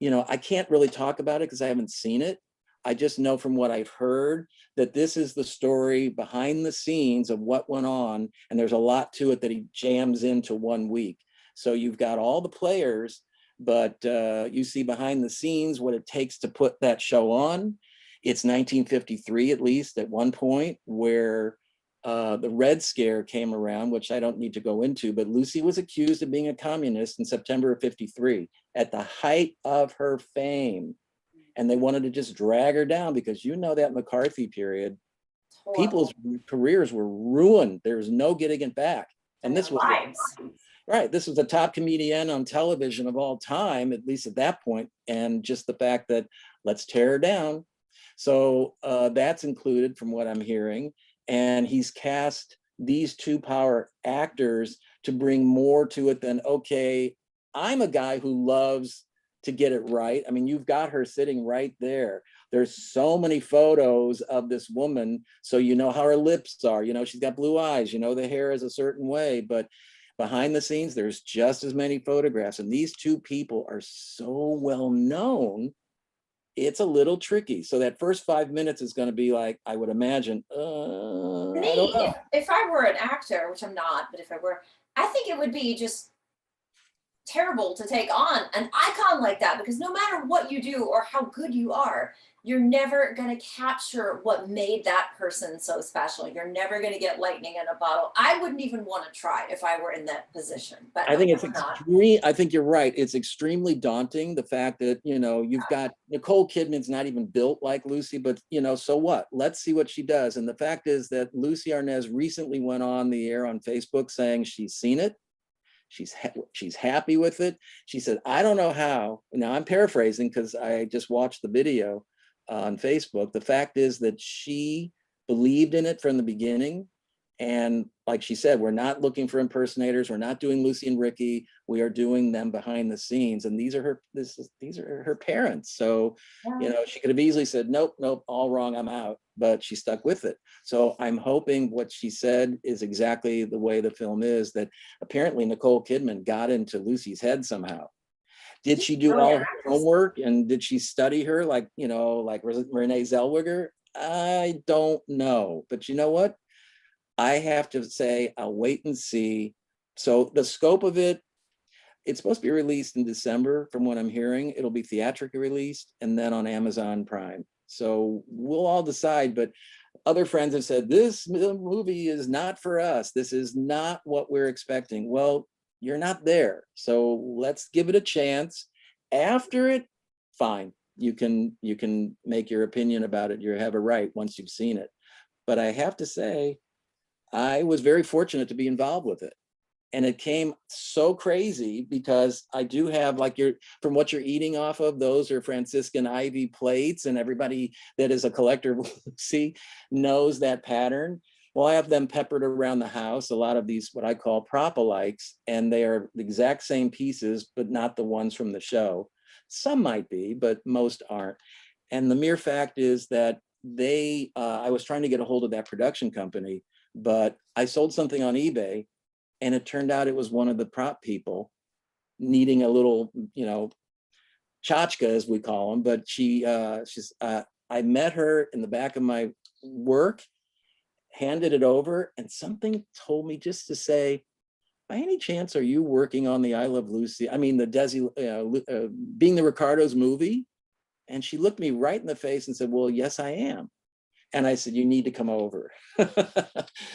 I can't really talk about it because I haven't seen it. I just know from what I've heard that this is the story behind the scenes of what went on. And there's a lot to it that he jams into 1 week. So you've got all the players, but you see behind the scenes what it takes to put that show on. It's 1953, at least at one point, where the Red Scare came around, which I don't need to go into, but Lucy was accused of being a communist in September of 53 at the height of her fame. And they wanted to just drag her down because that McCarthy period, people's careers were ruined. There's no getting it back. And this was this was the top comedian on television of all time, at least at that point. And just the fact that let's tear her down. So that's included from what I'm hearing. And he's cast these 2 power actors to bring more to it than, okay, I'm a guy who loves to get it right. I mean, you've got her sitting right there. There's so many photos of this woman, so you know how her lips are, she's got blue eyes, the hair is a certain way, but behind the scenes, there's just as many photographs. And these 2 people are so well known, it's a little tricky. So that first 5 minutes is going to be like, I would imagine, I don't know. If I were an actor, which I'm not, but if I were, I think it would be just terrible to take on an icon like that, because no matter what you do or how good you are, you're never going to capture what made that person so special. You're never going to get lightning in a bottle. I wouldn't even want to try if I were in that position. But I think it's extreme. I think you're right. It's extremely daunting. The fact that, you've got Nicole Kidman's not even built like Lucy, but, so what? Let's see what she does. And the fact is that Lucy Arnaz recently went on the air on Facebook saying she's seen it. She's happy with it. She said, I don't know how. Now I'm paraphrasing because I just watched the video on Facebook. The fact is that she believed in it from the beginning. And like she said, we're not looking for impersonators. We're not doing Lucy and Ricky. We are doing them behind the scenes. And these are her parents. So, she could have easily said, nope, all wrong, I'm out. But she stuck with it. So I'm hoping what she said is exactly the way the film is, that apparently Nicole Kidman got into Lucy's head somehow. Did she do all her homework, and did she study her like Renee Zellweger? I don't know. But you know what? I have to say, I'll wait and see. So the scope of it, it's supposed to be released in December, from what I'm hearing. It'll be theatrically released and then on Amazon Prime. So we'll all decide, but other friends have said, this movie is not for us. This is not what we're expecting. Well, you're not there. So let's give it a chance. After it, fine. You can make your opinion about it. You have a right once you've seen it. But I have to say, I was very fortunate to be involved with it. And it came so crazy because I do have, from what you're eating off of, those are Franciscan Ivy plates, and everybody that is a collector of Lucy knows that pattern. Well, I have them peppered around the house, a lot of these, what I call prop-alikes, and they are the exact same pieces, but not the ones from the show. Some might be, but most aren't. And the mere fact is that I was trying to get a hold of that production company, but I sold something on eBay, and it turned out it was one of the prop people needing a little, tchotchke, as we call them. But I met her in the back of my work, handed it over, and something told me just to say, by any chance, are you working on the I Love Lucy? I mean, the Being the Ricardos movie? And she looked me right in the face and said, well, yes, I am. And I said, you need to come over.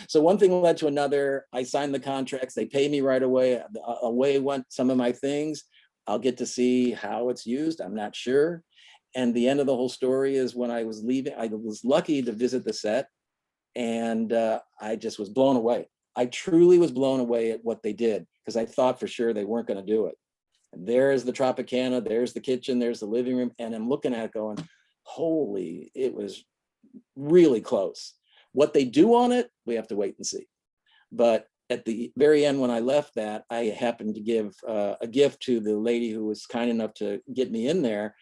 So one thing led to another. I signed the contracts. They pay me right away. Away went some of my things. I'll get to see how it's used. I'm not sure. And the end of the whole story is when I was leaving, I was lucky to visit the set, and I just was blown away. I truly was blown away at what they did, because I thought for sure they weren't going to do it. And there's the Tropicana, there's the kitchen, there's the living room, and I'm looking at it going, holy, it was really close. What they do on it, we have to wait and see. But at the very end, when I left that, I happened to give a gift to the lady who was kind enough to get me in there.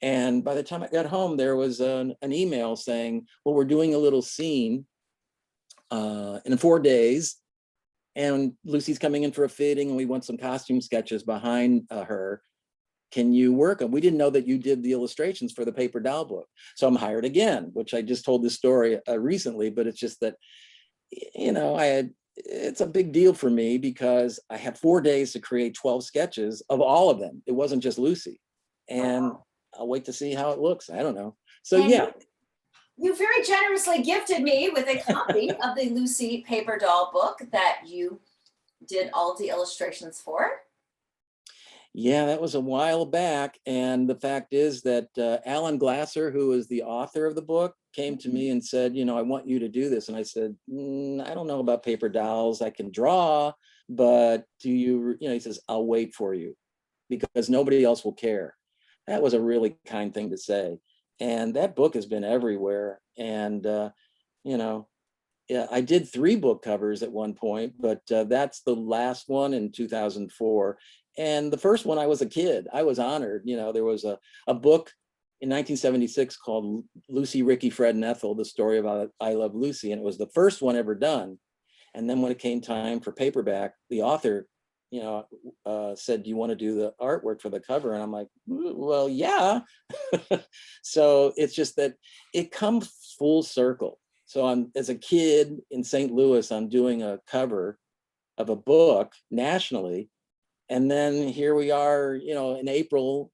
And by the time I got home, there was an email saying, well, we're doing a little scene in 4 days, and Lucy's coming in for a fitting, and we want some costume sketches behind her. Can you work them? We didn't know that you did the illustrations for the paper doll book. So I'm hired again, which I just told this story recently, but it's just that, you know, it's a big deal for me because I had 4 days to create 12 sketches of all of them. It wasn't just Lucy. And I'll wait to see how it looks. I don't know. So And yeah. You very generously gifted me with a copy of the Lucy paper doll book that you did all the illustrations for. Yeah, that was a while back. And the fact is that Alan Glasser, who is the author of the book, came to me and said, you know, I want you to do this. And I said, I don't know about paper dolls. I can draw, but do you, he says, I'll wait for you because nobody else will care. That was a really kind thing to say. And that book has been everywhere. And, yeah, I did 3 book covers at one point, but that's the last one in 2004. And the first one, I was a kid. I was honored. There was a book in 1976 called Lucy, Ricky, Fred, and Ethel, the story of I Love Lucy. And it was the first one ever done. And then when it came time for paperback, the author, said, do you want to do the artwork for the cover? And I'm like, well, yeah. So it's just that it comes full circle. So as a kid in St. Louis, I'm doing a cover of a book nationally. And then here we are, in April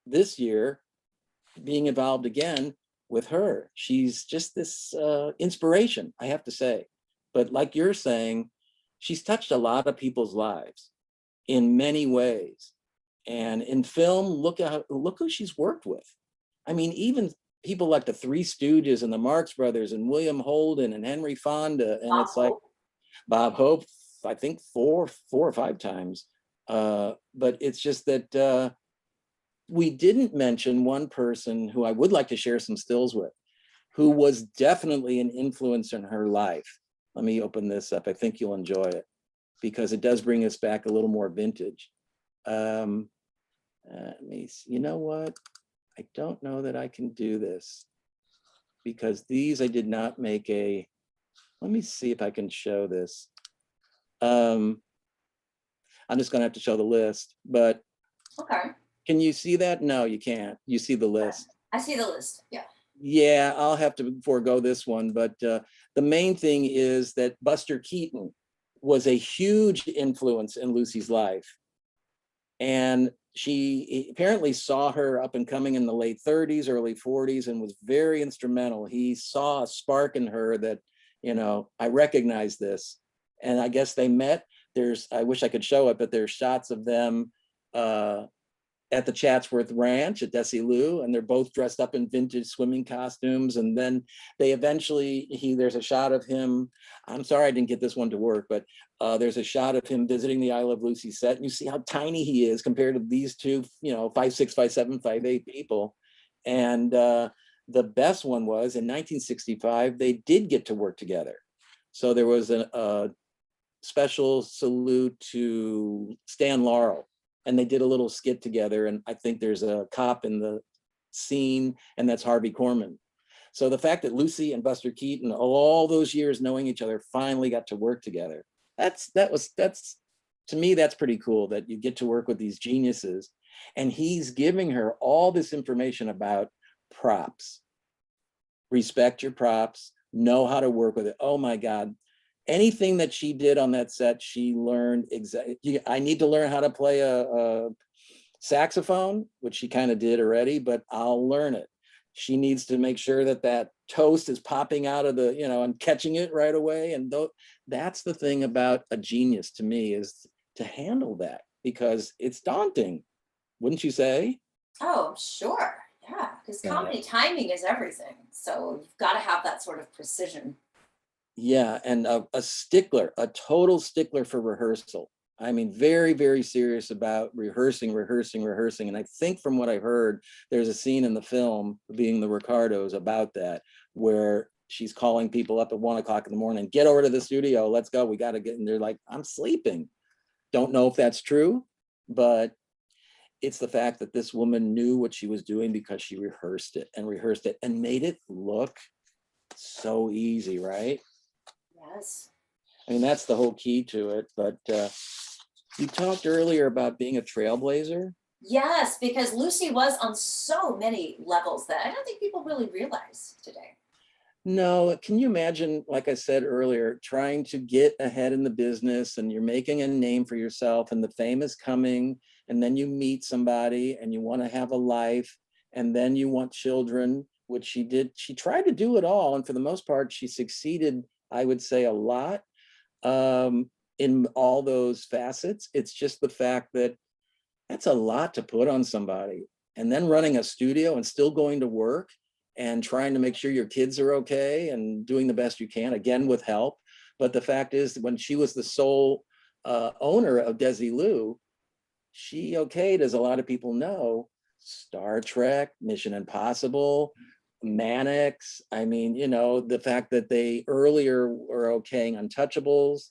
this year, being involved again with her. She's just this inspiration, I have to say. But like you're saying, she's touched a lot of people's lives in many ways. And in film, look who she's worked with. I mean, even people like the Three Stooges and the Marx Brothers and William Holden and Henry Fonda. And it's like Bob Hope, I think four or 5 times. But it's just that we didn't mention one person who I would like to share some stills with, who was definitely an influence in her life. Let me open this up. I think you'll enjoy it because it does bring us back a little more vintage. Let me see. You know what? I don't know that I can do this because these I did not make a, let me see if I can show this. I'm just gonna have to show the list, but okay. Can you see that? No, you can't. You see the list. I see the list, yeah. Yeah, I'll have to forego this one, but the main thing is that Buster Keaton was a huge influence in Lucy's life. And she apparently saw her up and coming in the late 30s, early 40s, and was very instrumental. He saw a spark in her that, I recognize this. And I guess they met. I wish I could show it, but there's shots of them at the Chatsworth Ranch at Desilu, and they're both dressed up in vintage swimming costumes. And then they eventually, there's a shot of him. I'm sorry I didn't get this one to work, but there's a shot of him visiting the I Love Lucy set, and you see how tiny he is compared to these two, 5'6", 5'7", 5'8" people. And the best one was in 1965, they did get to work together. So there was a special salute to Stan Laurel, and they did a little skit together. And I think there's a cop in the scene, and that's Harvey Korman. So the fact that Lucy and Buster Keaton, all those years knowing each other, finally got to work together. That's to me, that's pretty cool that you get to work with these geniuses. And he's giving her all this information about props, respect your props, know how to work with it. Oh my God. Anything that she did on that set, she learned exactly. I need to learn how to play a saxophone, which she kind of did already, but I'll learn it. She needs to make sure that that toast is popping out of the, and catching it right away. And that's the thing about a genius to me, is to handle that, because it's daunting. Wouldn't you say? Oh, sure. Yeah, because comedy timing is everything. So you've got to have that sort of precision. Yeah, and a stickler, a total stickler for rehearsal. I mean, very, very serious about rehearsing. And I think from what I've heard, there's a scene in the film, being the Ricardos, about that, where she's calling people up at 1 o'clock in the morning, get over to the studio, let's go, we got to get, and they're like, I'm sleeping. Don't know if that's true, but it's the fact that this woman knew what she was doing because she rehearsed it and made it look so easy, right? Yes. I mean, that's the whole key to it. But you talked earlier about being a trailblazer. Yes, because Lucy was on so many levels that I don't think people really realize today. No, can you imagine, like I said earlier, trying to get ahead in the business, and you're making a name for yourself, and the fame is coming, and then you meet somebody and you want to have a life, and then you want children, which she did. She tried to do it all. And for the most part, she succeeded, I would say, a lot in all those facets. It's just the fact that that's a lot to put on somebody. And then running a studio and still going to work and trying to make sure your kids are okay and doing the best you can, again, with help. But the fact is, when she was the sole owner of Desilu, she okayed, as a lot of people know, Star Trek, Mission Impossible, Mannix. I mean, the fact that they earlier were okaying Untouchables.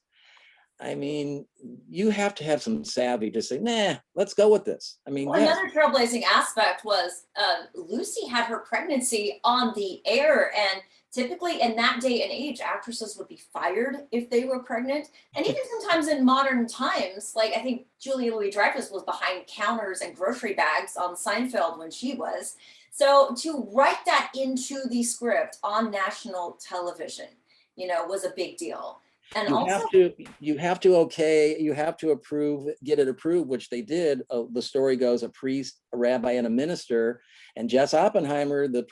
I mean, you have to have some savvy to say, nah, let's go with this. I mean, Well, yes. another trailblazing aspect was Lucy had her pregnancy on the air, and typically in that day and age, actresses would be fired if they were pregnant. And even sometimes in modern times, like I think Julia Louis-Dreyfus was behind counters and grocery bags on Seinfeld when she was. So to write that into the script on national television, was a big deal. And You also, have to approve, get it approved, which they did. The story goes, a priest, a rabbi, and a minister. And Jess Oppenheimer, the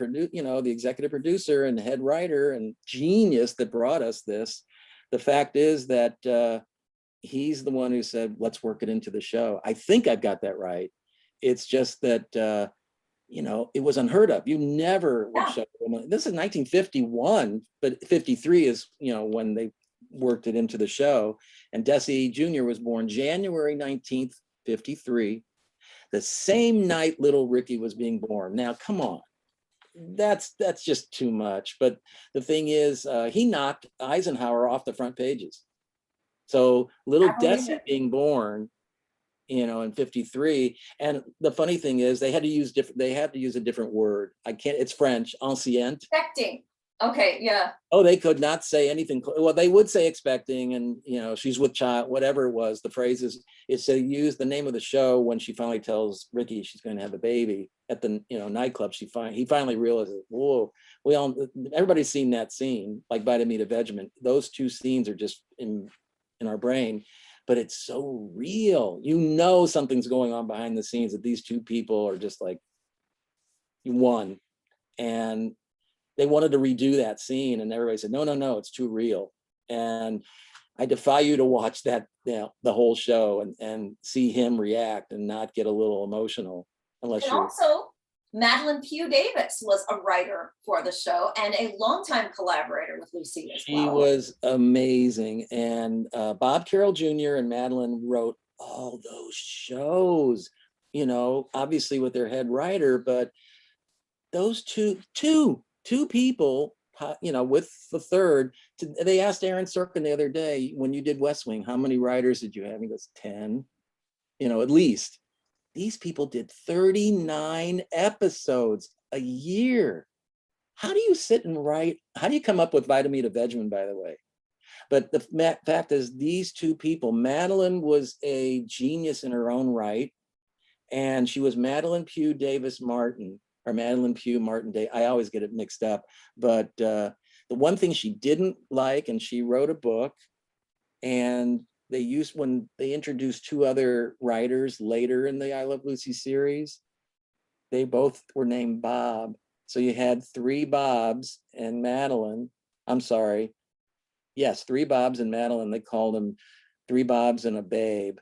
executive producer and head writer and genius that brought us this, the fact is that he's the one who said, let's work it into the show. I think I've got that right. It's just that it was unheard of. You never would show a woman. This is 1951, but 53 is when they worked it into the show. And Desi Jr. was born January 19th, 53, the same night little Ricky was being born. Now, come on, that's just too much. But the thing is, he knocked Eisenhower off the front pages. So little Desi being born, in 53. And the funny thing is, they had to use a different word. It's French, ancient. expecting. Okay, yeah. Oh, they could not say anything. Well, they would say expecting, and she's with child, whatever it was. The phrase is, it's to use the name of the show when she finally tells Ricky she's going to have a baby at the nightclub. He finally realizes, whoa, everybody's seen that scene, like Bite of Meat, a Vegemite. Those two scenes are just in our brain, but it's so real. Something's going on behind the scenes, that these two people are just like one. And they wanted to redo that scene, and everybody said, no, it's too real. And I defy you to watch that, the whole show and see him react and not get a little emotional. And also, Madeline Pugh Davis was a writer for the show and a longtime collaborator with Lucy as well. She was amazing. And Bob Carroll Jr. and Madeline wrote all those shows, obviously with their head writer, but those two people, with the third. They asked Aaron Sorkin the other day, when you did West Wing, how many writers did you have? He goes, 10, at least. These people did 39 episodes a year. How do you sit and write? How do you come up with Vitamin to Vegemite, by the way? But the fact is, these two people, Madeline was a genius in her own right, and she was Madeline Pugh Davis Martin. or Madeline Pugh, Martin Day. I always get it mixed up. But the one thing she didn't like, and she wrote a book, and they used, when they introduced two other writers later in the I Love Lucy series, they both were named Bob. So you had three Bobs and Madeline. I'm sorry. Yes, three Bobs and Madeline. They called them three Bobs and a babe.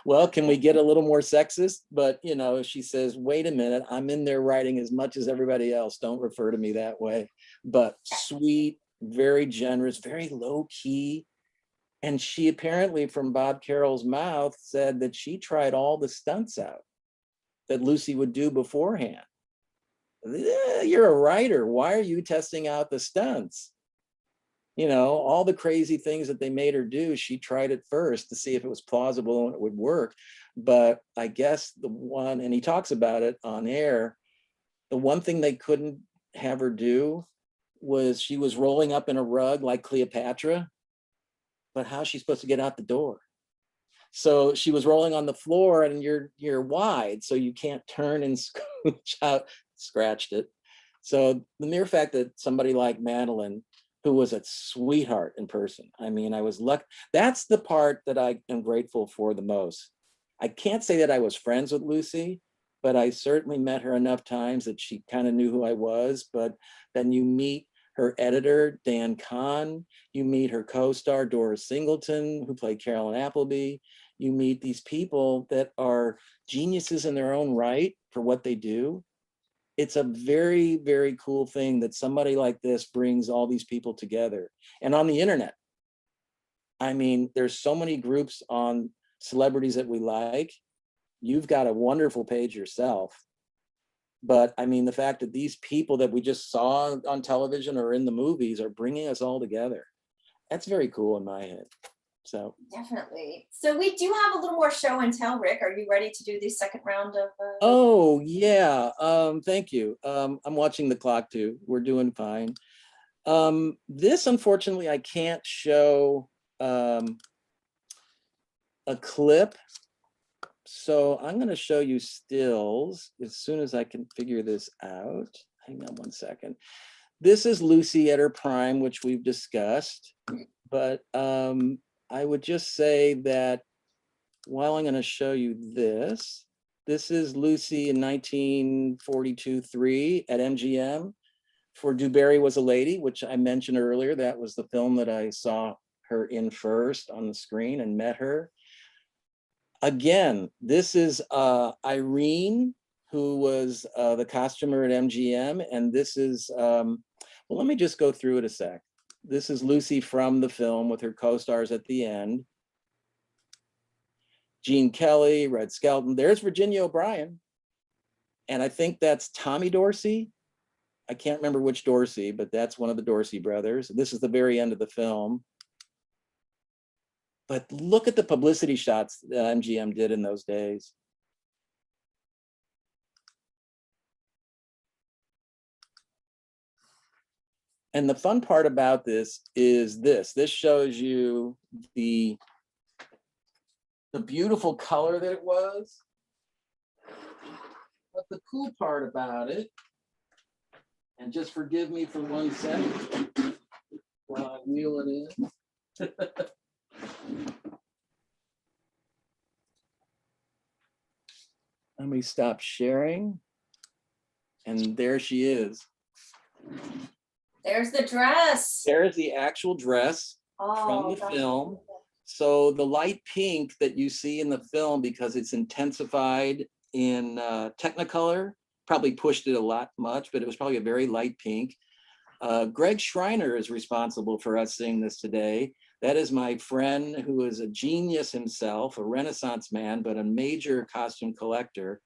Well, can we get a little more sexist? But, you know, she says, wait a minute, I'm in there writing as much as everybody else. Don't refer to me that way. But sweet, very generous, very low key. And she apparently, from Bob Carroll's mouth, said that she tried all the stunts out that Lucy would do beforehand. You're a writer. Why are you testing out the stunts? You know, all the crazy things that they made her do, she tried it first to see if it was plausible and it would work. But I guess the one, and he talks about it on air, the one thing they couldn't have her do was she was rolling up in a rug like Cleopatra, but how's she supposed to get out the door? So she was rolling on the floor, and you're wide, so you can't turn and scooch out, scratched it. So the mere fact that somebody like Madeline, who was a sweetheart in person, I mean, I was lucky. That's the part that I am grateful for the most. I can't say that I was friends with Lucy, but I certainly met her enough times that she kind of knew who I was. But then you meet her editor, Dan Kahn, you meet her co-star, Doris Singleton, who played Carolyn Appleby. You meet these people that are geniuses in their own right for what they do. It's a very, very cool thing that somebody like this brings all these people together. And on the internet, I mean, there's so many groups on celebrities that we like. You've got a wonderful page yourself. But I mean, the fact that these people that we just saw on television or in the movies are bringing us all together, that's very cool in my head. So Definitely. So we do have a little more show and tell, Rick. Are you ready to do the second round of? Oh yeah, thank you. I'm watching the clock too. We're doing fine. This, unfortunately, I can't show a clip. So I'm going to show you stills as soon as I can figure this out. Hang on one second. This is Lucy at her prime, which we've discussed. But I would just say that while I'm going to show you this, this is Lucy in 1942-3 at MGM for Dewberry Was a Lady, which I mentioned earlier. That was the film that I saw her in first on the screen and met her. Again, this is Irene, who was the costumer at MGM. And this is, well, let me just go through it a sec. This is Lucy from the film with her co-stars at the end. Gene Kelly, Red Skelton. There's Virginia O'Brien. And I think that's Tommy Dorsey. I can't remember which Dorsey, but that's one of the Dorsey brothers. This is the very end of the film. But look at the publicity shots that MGM did in those days. And the fun part about this is this. This shows you the beautiful color that it was. But the cool part about it, and just forgive me for 1 second while I wheel it in. Let me stop sharing. And there she is. There's the dress. There's the actual dress from the film. So the light pink that you see in the film, because it's intensified in Technicolor, probably pushed it a lot much, but it was probably a very light pink. Greg Schreiner is responsible for us seeing this today. That is my friend who is a genius himself, a Renaissance man, but a major costume collector.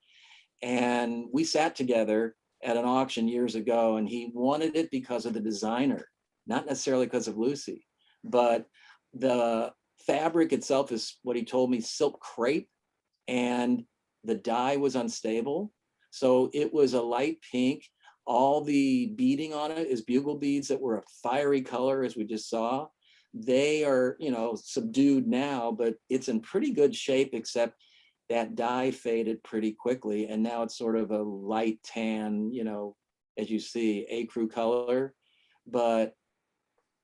And we sat together at an auction years ago, and he wanted it because of the designer, not necessarily because of Lucy, but the fabric itself is, what he told me, silk crepe, and the dye was unstable. So it was a light pink. All the beading on it is bugle beads that were a fiery color, as we just saw. They are, you know, subdued now, but it's in pretty good shape, except that dye faded pretty quickly, and now it's sort of a light tan, you know, as you see, ecru color. But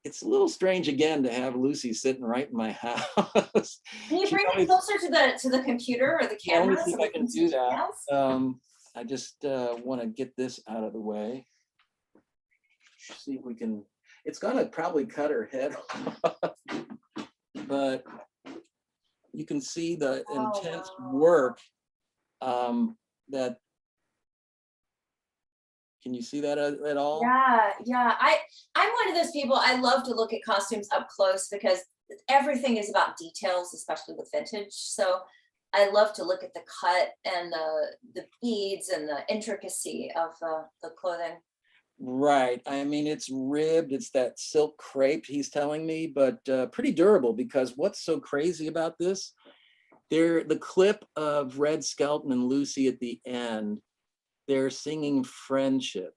it's a little strange again to have Lucy sitting right in my house. Can you She bring it always, closer to the computer or the yeah, let me camera see so if we I can can see do that. details? I just want to get this out of the way. See if we can. It's gonna probably cut her head off, but you can see the Oh, intense wow. work that. Can you see that at all? Yeah, yeah. I'm one of those people. I love to look at costumes up close because everything is about details, especially with vintage. So I love to look at the cut and the beads and the intricacy of the clothing. Right. I mean, it's ribbed. It's that silk crepe he's telling me, but pretty durable, because what's so crazy about this? The clip of Red Skelton and Lucy at the end, they're singing Friendship,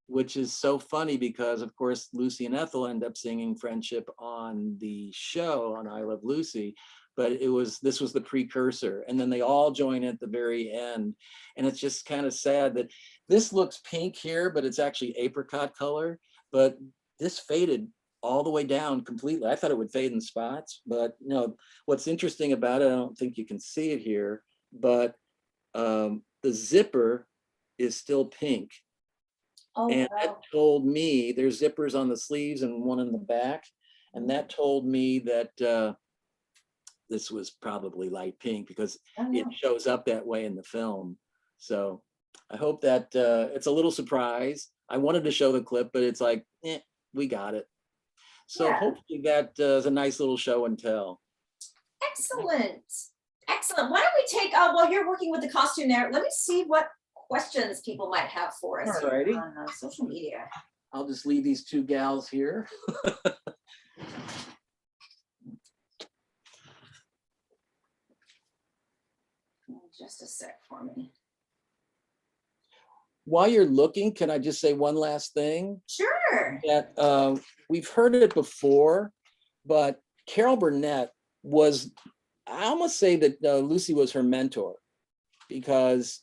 which is so funny because, of course, Lucy and Ethel end up singing Friendship on the show on I Love Lucy, but this was the precursor, and then they all join at the very end, and it's just kind of sad that this looks pink here, but it's actually apricot color, but this faded all the way down completely. I thought it would fade in spots, but no. What's interesting about it, I don't think you can see it here, but the zipper is still pink. Oh, And that wow. told me, there's zippers on the sleeves and one in the back. And that told me that this was probably light pink, because Oh, it yeah. shows up that way in the film. So I hope that it's a little surprise. I wanted to show the clip, but it's like, we got it. So Yeah. hopefully that is a nice little show and tell. Excellent. Excellent. Why don't we take, while you're working with the costume there, let me see what questions people might have for us here Alrighty. on social media. I'll just leave these two gals here. Just a sec for me. While you're looking, can I just say one last thing? Sure. That we've heard it before, but Carol Burnett was, I almost say that Lucy was her mentor, because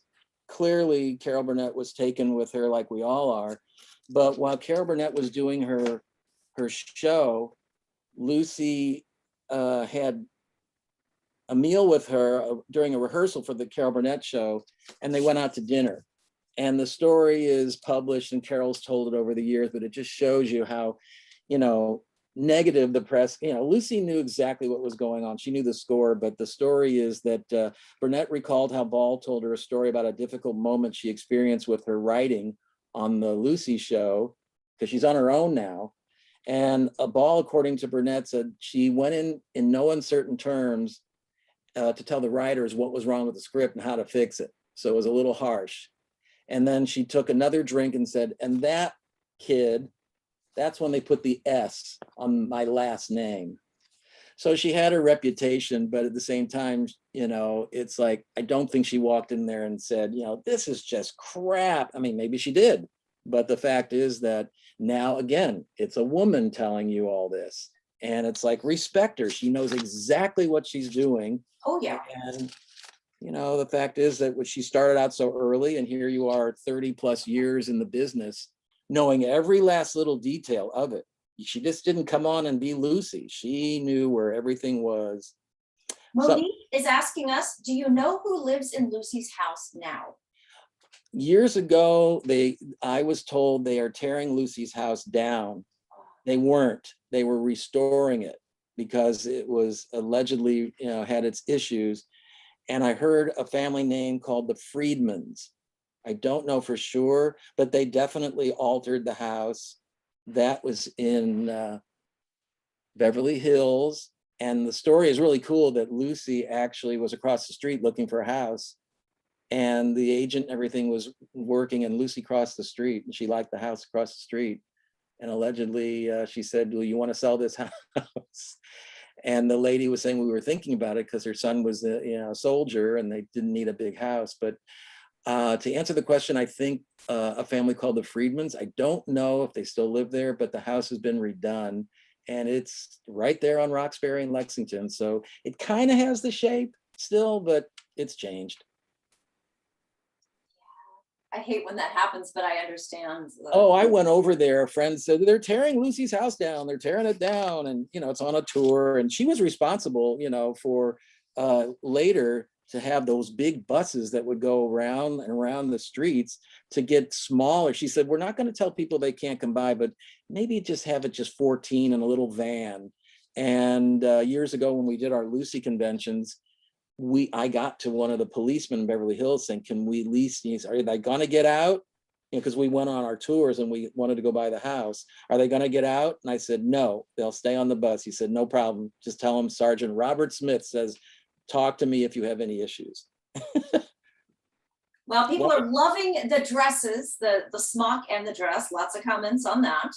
clearly Carol Burnett was taken with her like we all are. But while Carol Burnett was doing her show, Lucy had a meal with her during a rehearsal for the Carol Burnett show, and they went out to dinner. And the story is published and Carol's told it over the years, but it just shows you how, you know, negative the press, you know, Lucy knew exactly what was going on. She knew the score, but the story is that Burnett recalled how Ball told her a story about a difficult moment she experienced with her writing on the Lucy show, because she's on her own now. And Ball, according to Burnett, said she went in no uncertain terms to tell the writers what was wrong with the script and how to fix it. So it was a little harsh. And then she took another drink and said, and that kid, that's when they put the S on my last name. So she had her reputation, but at the same time, you know, it's like, I don't think she walked in there and said, you know, this is just crap. I mean, maybe she did, but the fact is that now, again, it's a woman telling you all this. And it's like, respect her. She knows exactly what she's doing. Oh, yeah. And you know, the fact is that when she started out so early, and here you are 30 plus years in the business, knowing every last little detail of it. She just didn't come on and be Lucy. She knew where everything was. Monique is asking us, do you know who lives in Lucy's house now? Years ago, I was told they are tearing Lucy's house down. They weren't. They were restoring it because it was allegedly, you know, had its issues. And I heard a family name called the Friedmans. I don't know for sure, but they definitely altered the house. That was in Beverly Hills. And the story is really cool that Lucy actually was across the street looking for a house. And the agent and everything was working, and Lucy crossed the street and she liked the house across the street. And allegedly she said, well, you want to sell this house? And the lady was saying, we were thinking about it because her son was a soldier and they didn't need a big house. But to answer the question, I think a family called the Friedmans. I don't know if they still live there, but the house has been redone and it's right there on Roxbury in Lexington. So it kind of has the shape still, but it's changed. I hate when that happens, but I understand. Oh, I went over there. A friend said they're tearing Lucy's house down. They're tearing it down, and it's on a tour. And she was responsible, for later to have those big buses that would go around and around the streets to get smaller. She said, we're not going to tell people they can't come by, but maybe just have it just 14 in a little van. And years ago, when we did our Lucy conventions, I got to one of the policemen in Beverly Hills saying, can we lease these? Are they going to get out? Because we went on our tours and we wanted to go by the house. Are they going to get out? And I said, no, they'll stay on the bus. He said, no problem. Just tell them Sergeant Robert Smith says, talk to me if you have any issues. Well, people are loving the dresses, the smock and the dress. Lots of comments on that.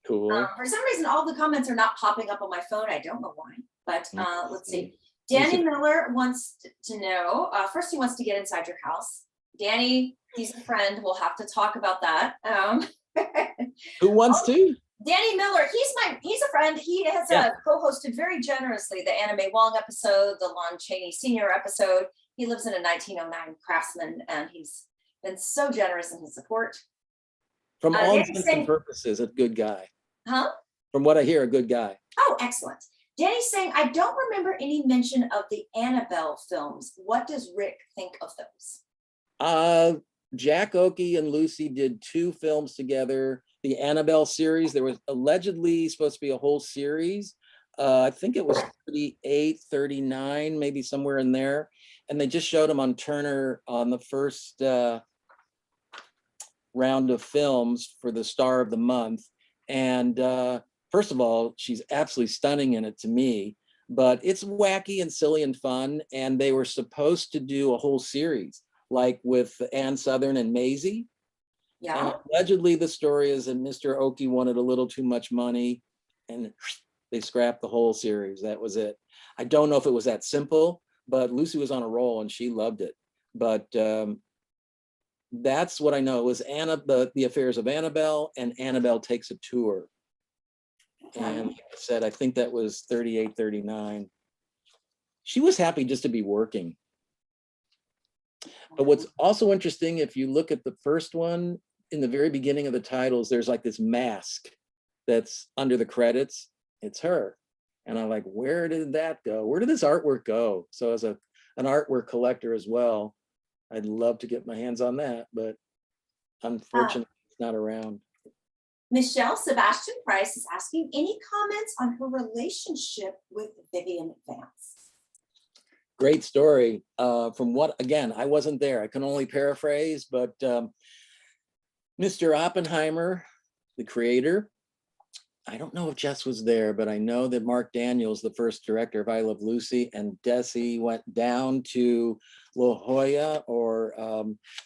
Cool. For some reason, all the comments are not popping up on my phone. I don't know why, but let's see. Danny Miller wants to know, first he wants to get inside your house. Danny, he's a friend. We'll have to talk about that. Who wants to? Danny Miller, he's a friend. He has co-hosted very generously the Anna May Wong episode, the Lon Chaney Sr. episode. He lives in a 1909 Craftsman, and he's been so generous in his support. From all intents and purposes, a good guy. Huh? From what I hear, a good guy. Oh, excellent. Danny's saying, I don't remember any mention of the Annabelle films. What does Rick think of those? Jack Oakey and Lucy did 2 films together. The Annabelle series, there was allegedly supposed to be a whole series. I think it was 38, 39, maybe somewhere in there. And they just showed them on Turner on the first round of films for the Star of the Month. And first of all, she's absolutely stunning in it to me, but it's wacky and silly and fun. And they were supposed to do a whole series, like with Ann Southern and Maisie. Yeah. And allegedly the story is that Mr. Oakey wanted a little too much money and they scrapped the whole series. That was it. I don't know if it was that simple, but Lucy was on a roll and she loved it. But that's what I know. It was the Affairs of Annabelle and Annabelle Takes a Tour. And like I said, I think that was 38, 39. She was happy just to be working. But what's also interesting, if you look at the first one, in the very beginning of the titles, there's like this mask that's under the credits. It's her. And I'm like, where did that go? Where did this artwork go? So as an artwork collector as well, I'd love to get my hands on that, but unfortunately, it's not around. Michelle Sebastian Price is asking, any comments on her relationship with Vivian Vance? Great story. From what, again, I wasn't there. I can only paraphrase, but Mr. Oppenheimer, the creator, I don't know if Jess was there, but I know that Mark Daniels, the first director of I Love Lucy, and Desi went down to La Jolla, or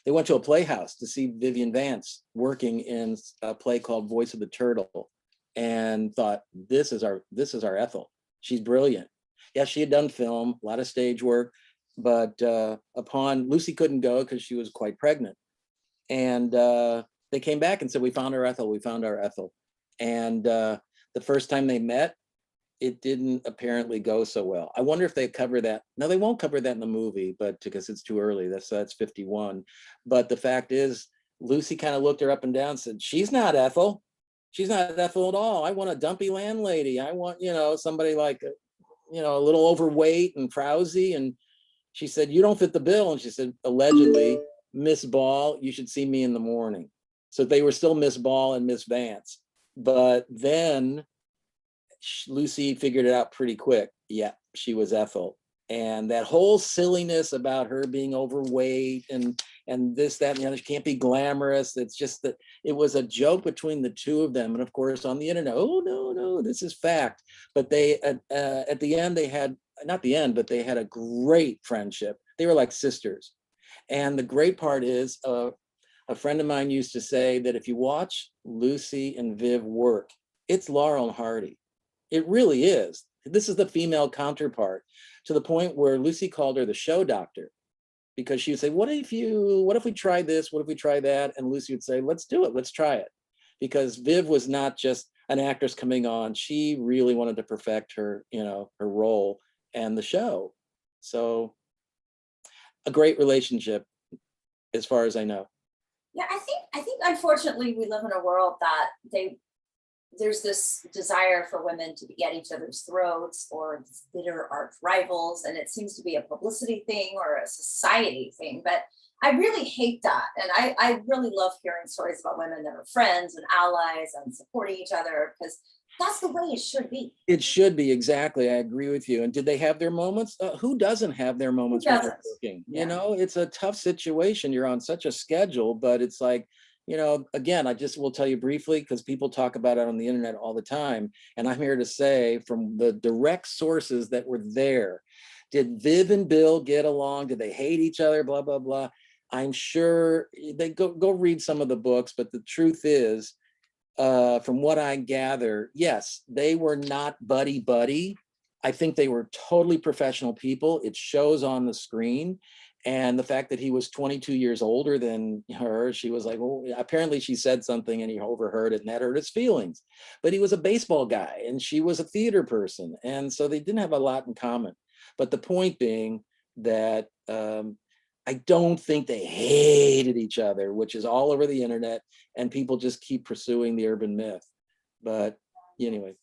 they went to a playhouse to see Vivian Vance working in a play called Voice of the Turtle, and thought, this is our Ethel. She's brilliant. Yeah, she had done film, a lot of stage work, but Lucy couldn't go because she was quite pregnant. And they came back and said, we found our Ethel, we found our Ethel. And the first time they met, it didn't apparently go so well. I wonder if they cover that. No, they won't cover that in the movie, but because it's too early, that's 51. But the fact is, Lucy kind of looked her up and down and said, she's not Ethel. She's not Ethel at all. I want a dumpy landlady. I want, somebody like, a little overweight and frowsy. And she said, you don't fit the bill. And she said, allegedly, Miss Ball, you should see me in the morning. So they were still Miss Ball and Miss Vance. But then Lucy figured it out pretty quick. Yeah, she was Ethel. And that whole silliness about her being overweight and this, that, and the other, she can't be glamorous. It's just that it was a joke between the two of them. And of course, on the internet, oh, no, this is fact. But they, at the end, they had, not the end, but they had a great friendship. They were like sisters. And the great part is, a friend of mine used to say that if you watch Lucy and Viv work, it's Laurel and Hardy. It really is. This is the female counterpart, to the point where Lucy called her the show doctor, because she would say, what if we try this? What if we try that? And Lucy would say, let's do it. Let's try it. Because Viv was not just an actress coming on. She really wanted to perfect her, her role and the show. So a great relationship, as far as I know. Yeah, I think unfortunately we live in a world that there's this desire for women to be at each other's throats or bitter arch rivals, and it seems to be a publicity thing or a society thing. But I really hate that, and I really love hearing stories about women that are friends and allies and supporting each other, because that's the way it should be. It should be, exactly. I agree with you. And did they have their moments? Who doesn't have their moments when they're doesn't? working? Yeah. You know, it's a tough situation. You're on such a schedule, but it's like, you know, again, I just will tell you briefly, because people talk about it on the internet all the time. And I'm here to say, from the direct sources that were there, did Viv and Bill get along? Did they hate each other? Blah, blah, blah. I'm sure they go read some of the books, but the truth is, from what I gather, yes, they were not buddy. I think they were totally professional people. It shows on the screen. And the fact that he was 22 years older than her, she was like, well, apparently she said something and he overheard it and that hurt his feelings. But he was a baseball guy and she was a theater person. And so they didn't have a lot in common. But the point being that I don't think they hated each other, which is all over the internet, and people just keep pursuing the urban myth. But anyway.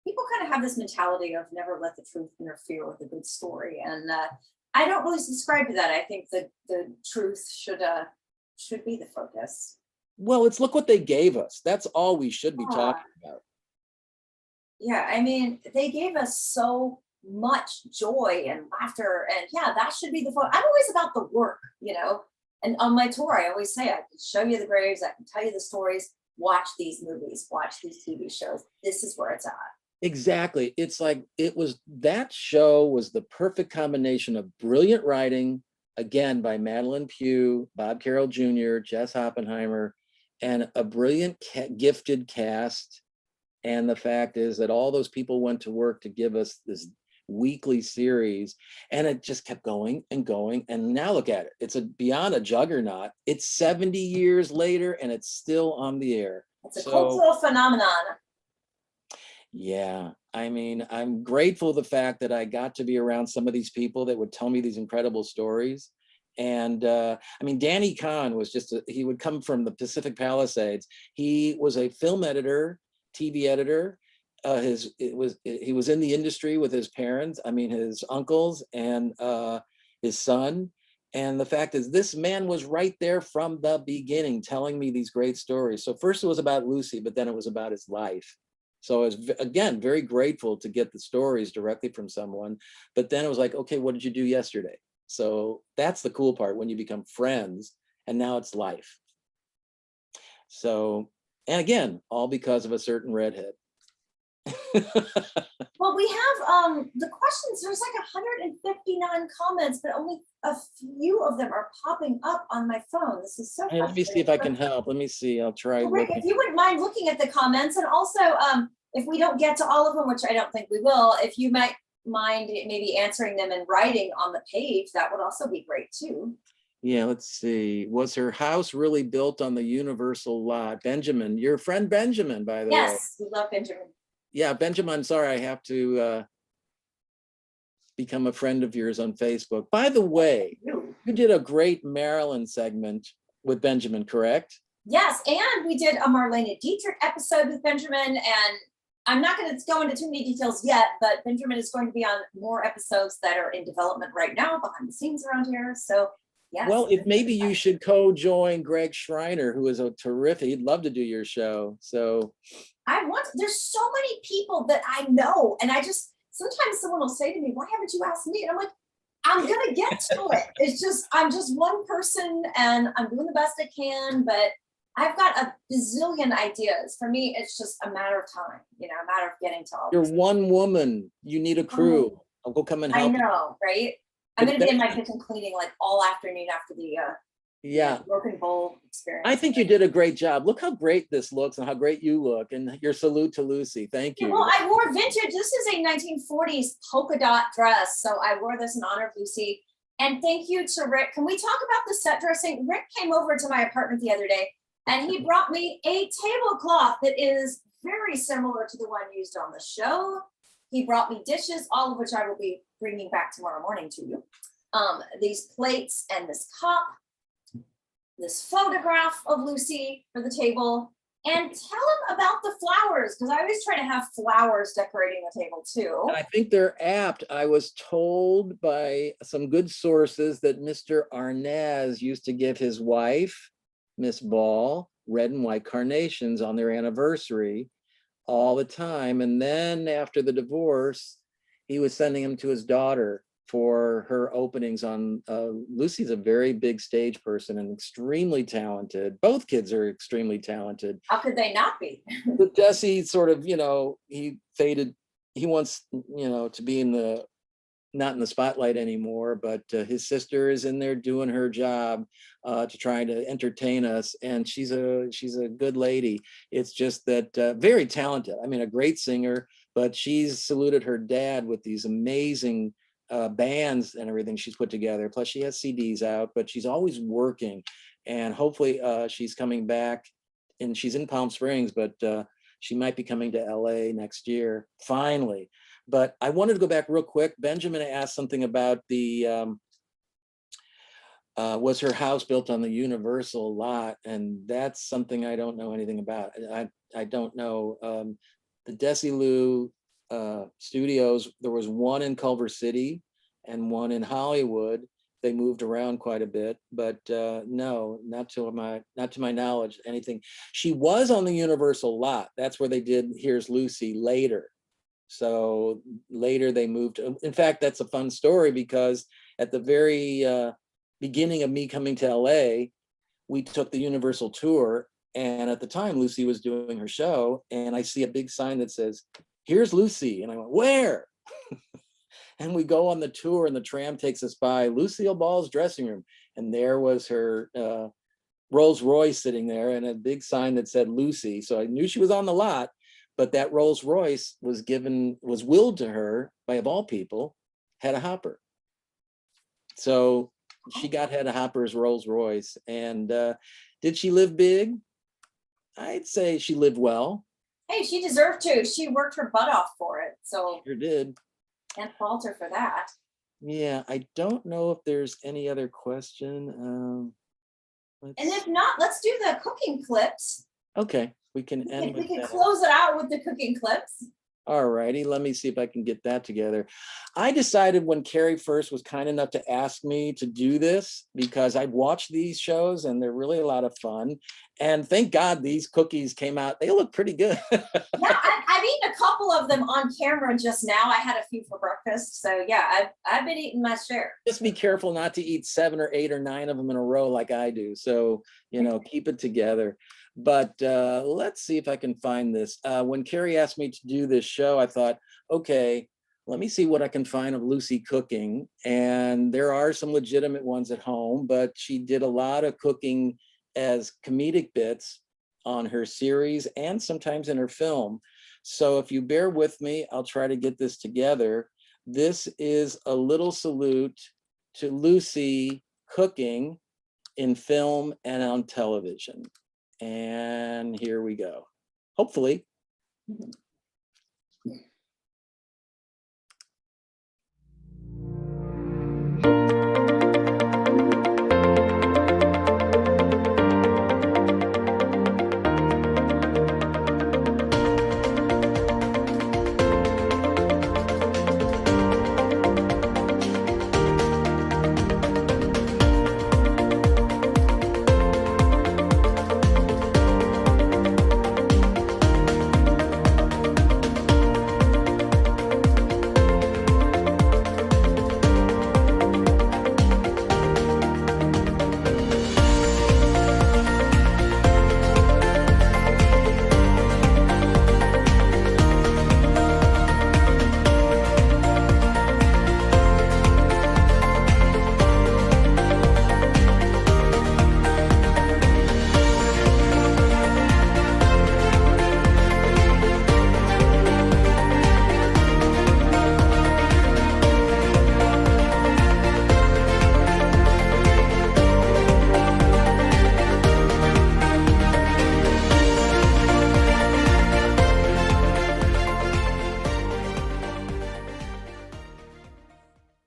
People kind of have this mentality of never let the truth interfere with a good story. And I don't really subscribe to that. I think that the truth should be the focus. Well, it's look what they gave us. That's all we should be talking about. Yeah, I mean, they gave us so much joy and laughter, and yeah, that should be the focus. I'm always about the work, you know. And on my tour, I always say I can show you the graves, I can tell you the stories, watch these movies, watch these TV shows. This is where it's at. Exactly. It's like that show was the perfect combination of brilliant writing, again, by Madeline Pugh, Bob Carroll Jr., Jess Oppenheimer, and a brilliant, gifted cast. And the fact is that all those people went to work to give us this weekly series, and it just kept going and going. And now look at it. It's beyond a juggernaut. It's 70 years later and it's still on the air. It's a cultural phenomenon. Yeah, I mean, I'm grateful the fact that I got to be around some of these people that would tell me these incredible stories. And I mean, Danny Kahn was he would come from the Pacific Palisades. He was a film editor, TV editor. He was in the industry with his parents, I mean, his uncles and his son. And the fact is, this man was right there from the beginning telling me these great stories. So first it was about Lucy, but then it was about his life. So I was, again, very grateful to get the stories directly from someone. But then it was like, okay, what did you do yesterday? So that's the cool part, when you become friends, and now it's life. So, and again, all because of a certain redhead. Well, we have the questions. There's like 159 comments, but only a few of them are popping up on my phone. This is so. Hey, let me see if I can help. Let me see. I'll try. Well, Rick, if you wouldn't mind looking at the comments, and also if we don't get to all of them, which I don't think we will, if you might mind maybe answering them in writing on the page, that would also be great too. Yeah, let's see. Was her house really built on the Universal lot? Benjamin, your friend Benjamin, by the way. Yes, we love Benjamin. Yeah, Benjamin, I'm sorry, I have to become a friend of yours on Facebook. By the way, you did a great Maryland segment with Benjamin, correct? Yes, and we did a Marlene Dietrich episode with Benjamin, and I'm not going to go into too many details yet, but Benjamin is going to be on more episodes that are in development right now behind the scenes around here. So yes. Well, if maybe you should co-join Greg Schreiner, who is a terrific, he'd love to do your show. So there's so many people that I know, and sometimes someone will say to me, why haven't you asked me? And I'm like, I'm going to get to it. It's just, I'm just one person and I'm doing the best I can, but I've got a bazillion ideas. For me, it's just a matter of time, a matter of getting to all. You're one woman, you need a crew. I'll go come and help. I know, right? I'm going to be in my kitchen cleaning like all afternoon after the broken bowl experience. I think you did a great job. Look how great this looks and how great you look, and your salute to Lucy. Thank you. Yeah, well, I wore vintage. This is a 1940s polka dot dress. So I wore this in honor of Lucy. And thank you to Rick. Can we talk about the set dressing? Rick came over to my apartment the other day and he brought me a tablecloth that is very similar to the one used on the show. He brought me dishes, all of which I will be bringing back tomorrow morning to you. these plates and this cup, this photograph of Lucy for the table, and tell him about the flowers, because I always try to have flowers decorating the table too. I think they're apt. I was told by some good sources that Mr. Arnaz used to give his wife, Miss Ball, red and white carnations on their anniversary all the time. And then after the divorce, he was sending them to his daughter for her openings on, Lucy's a very big stage person and extremely talented. Both kids are extremely talented. How could they not be? But Jesse sort of, he faded. He wants, to be not in the spotlight anymore, but his sister is in there doing her job to try to entertain us. And she's a good lady. It's just that very talented. I mean, a great singer, but she's saluted her dad with these amazing bands and everything she's put together. Plus she has CDs out, but she's always working, and hopefully she's coming back, and she's in Palm Springs, but she might be coming to LA next year finally. But I wanted to go back real quick. Benjamin asked something about the was her house built on the Universal lot, and that's something I don't know anything about. I don't know. The Desilu studios, there was one in Culver City and one in Hollywood. They moved around quite a bit, but no, not to my knowledge, anything. She was on the Universal lot. That's where they did Here's Lucy later. So later they moved. In fact, that's a fun story, because at the very beginning of me coming to LA, we took the Universal tour. And at the time, Lucy was doing her show, and I see a big sign that says, Here's Lucy. And I went, where? And we go on the tour, and the tram takes us by Lucille Ball's dressing room. And there was her Rolls Royce sitting there, and a big sign that said Lucy. So I knew she was on the lot, but that Rolls Royce was willed to her by, of all people, Hedda Hopper. So she got Hedda Hopper's Rolls Royce. And did she live big? I'd say she lived well. Hey, she deserved to. She worked her butt off for it. So sure did. Can't fault her for that. Yeah, I don't know if there's any other question. And if not, let's do the cooking clips. Okay, we can end with we can that. close it out with the cooking clips. All righty, let me see if I can get that together. I decided when Karie first was kind enough to ask me to do this, because I've watched these shows and they're really a lot of fun. And thank God these cookies came out. They look pretty good. Yeah, I've eaten a couple of them on camera just now. I had a few for breakfast. So yeah, I've been eating my share. Just be careful not to eat 7 or 8 or 9 of them in a row like I do. So, keep it together. But let's see if I can find this. When Karie asked me to do this show, I thought, okay, let me see what I can find of Lucy cooking. And there are some legitimate ones at home, but she did a lot of cooking as comedic bits on her series and sometimes in her film. So if you bear with me, I'll try to get this together. This is a little salute to Lucy cooking in film and on television. And here we go. Hopefully.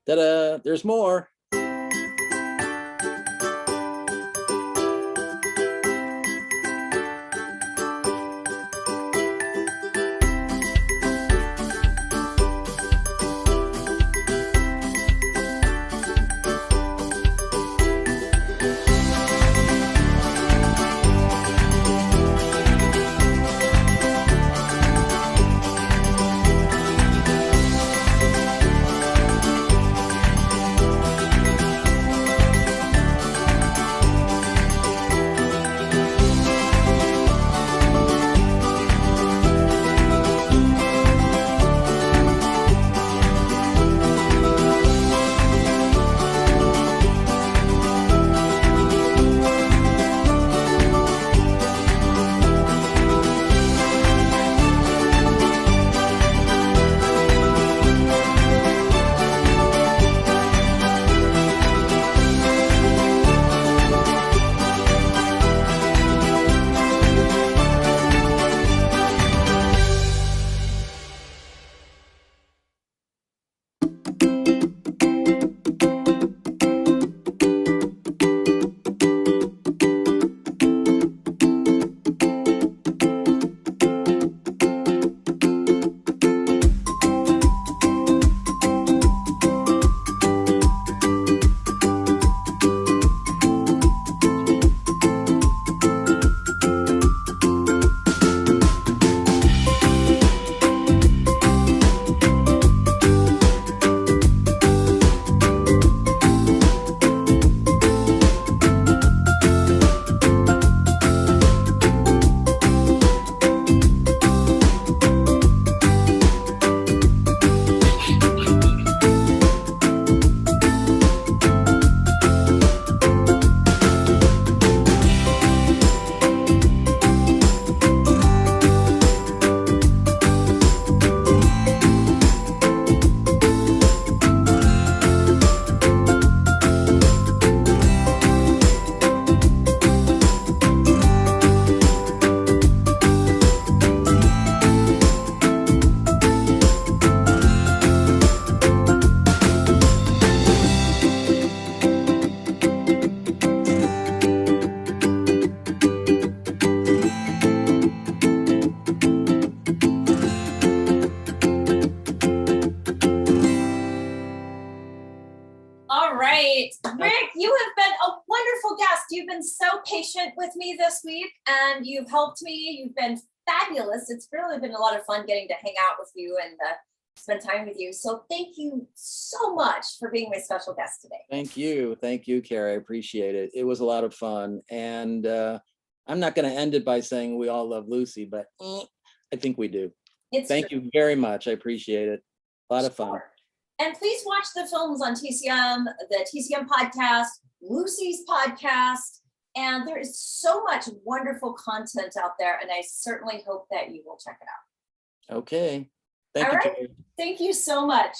Ta-da, there's more. you have been a wonderful guest. You've been so patient with me this week and you've helped me. You've been fabulous. It's really been a lot of fun getting to hang out with you and spend time with you. So thank you so much for being my special guest today. Thank you, Karie. I appreciate it. It was a lot of fun, and I'm not going to end it by saying we all love Lucy, but I think we do. Thank you very much. I appreciate it. A lot of fun. And please watch the films on TCM, the TCM podcast, Lucy's podcast, and there is so much wonderful content out there, and I certainly hope that you will check it out. Okay. Thank All you, right. Karie. Thank you so much.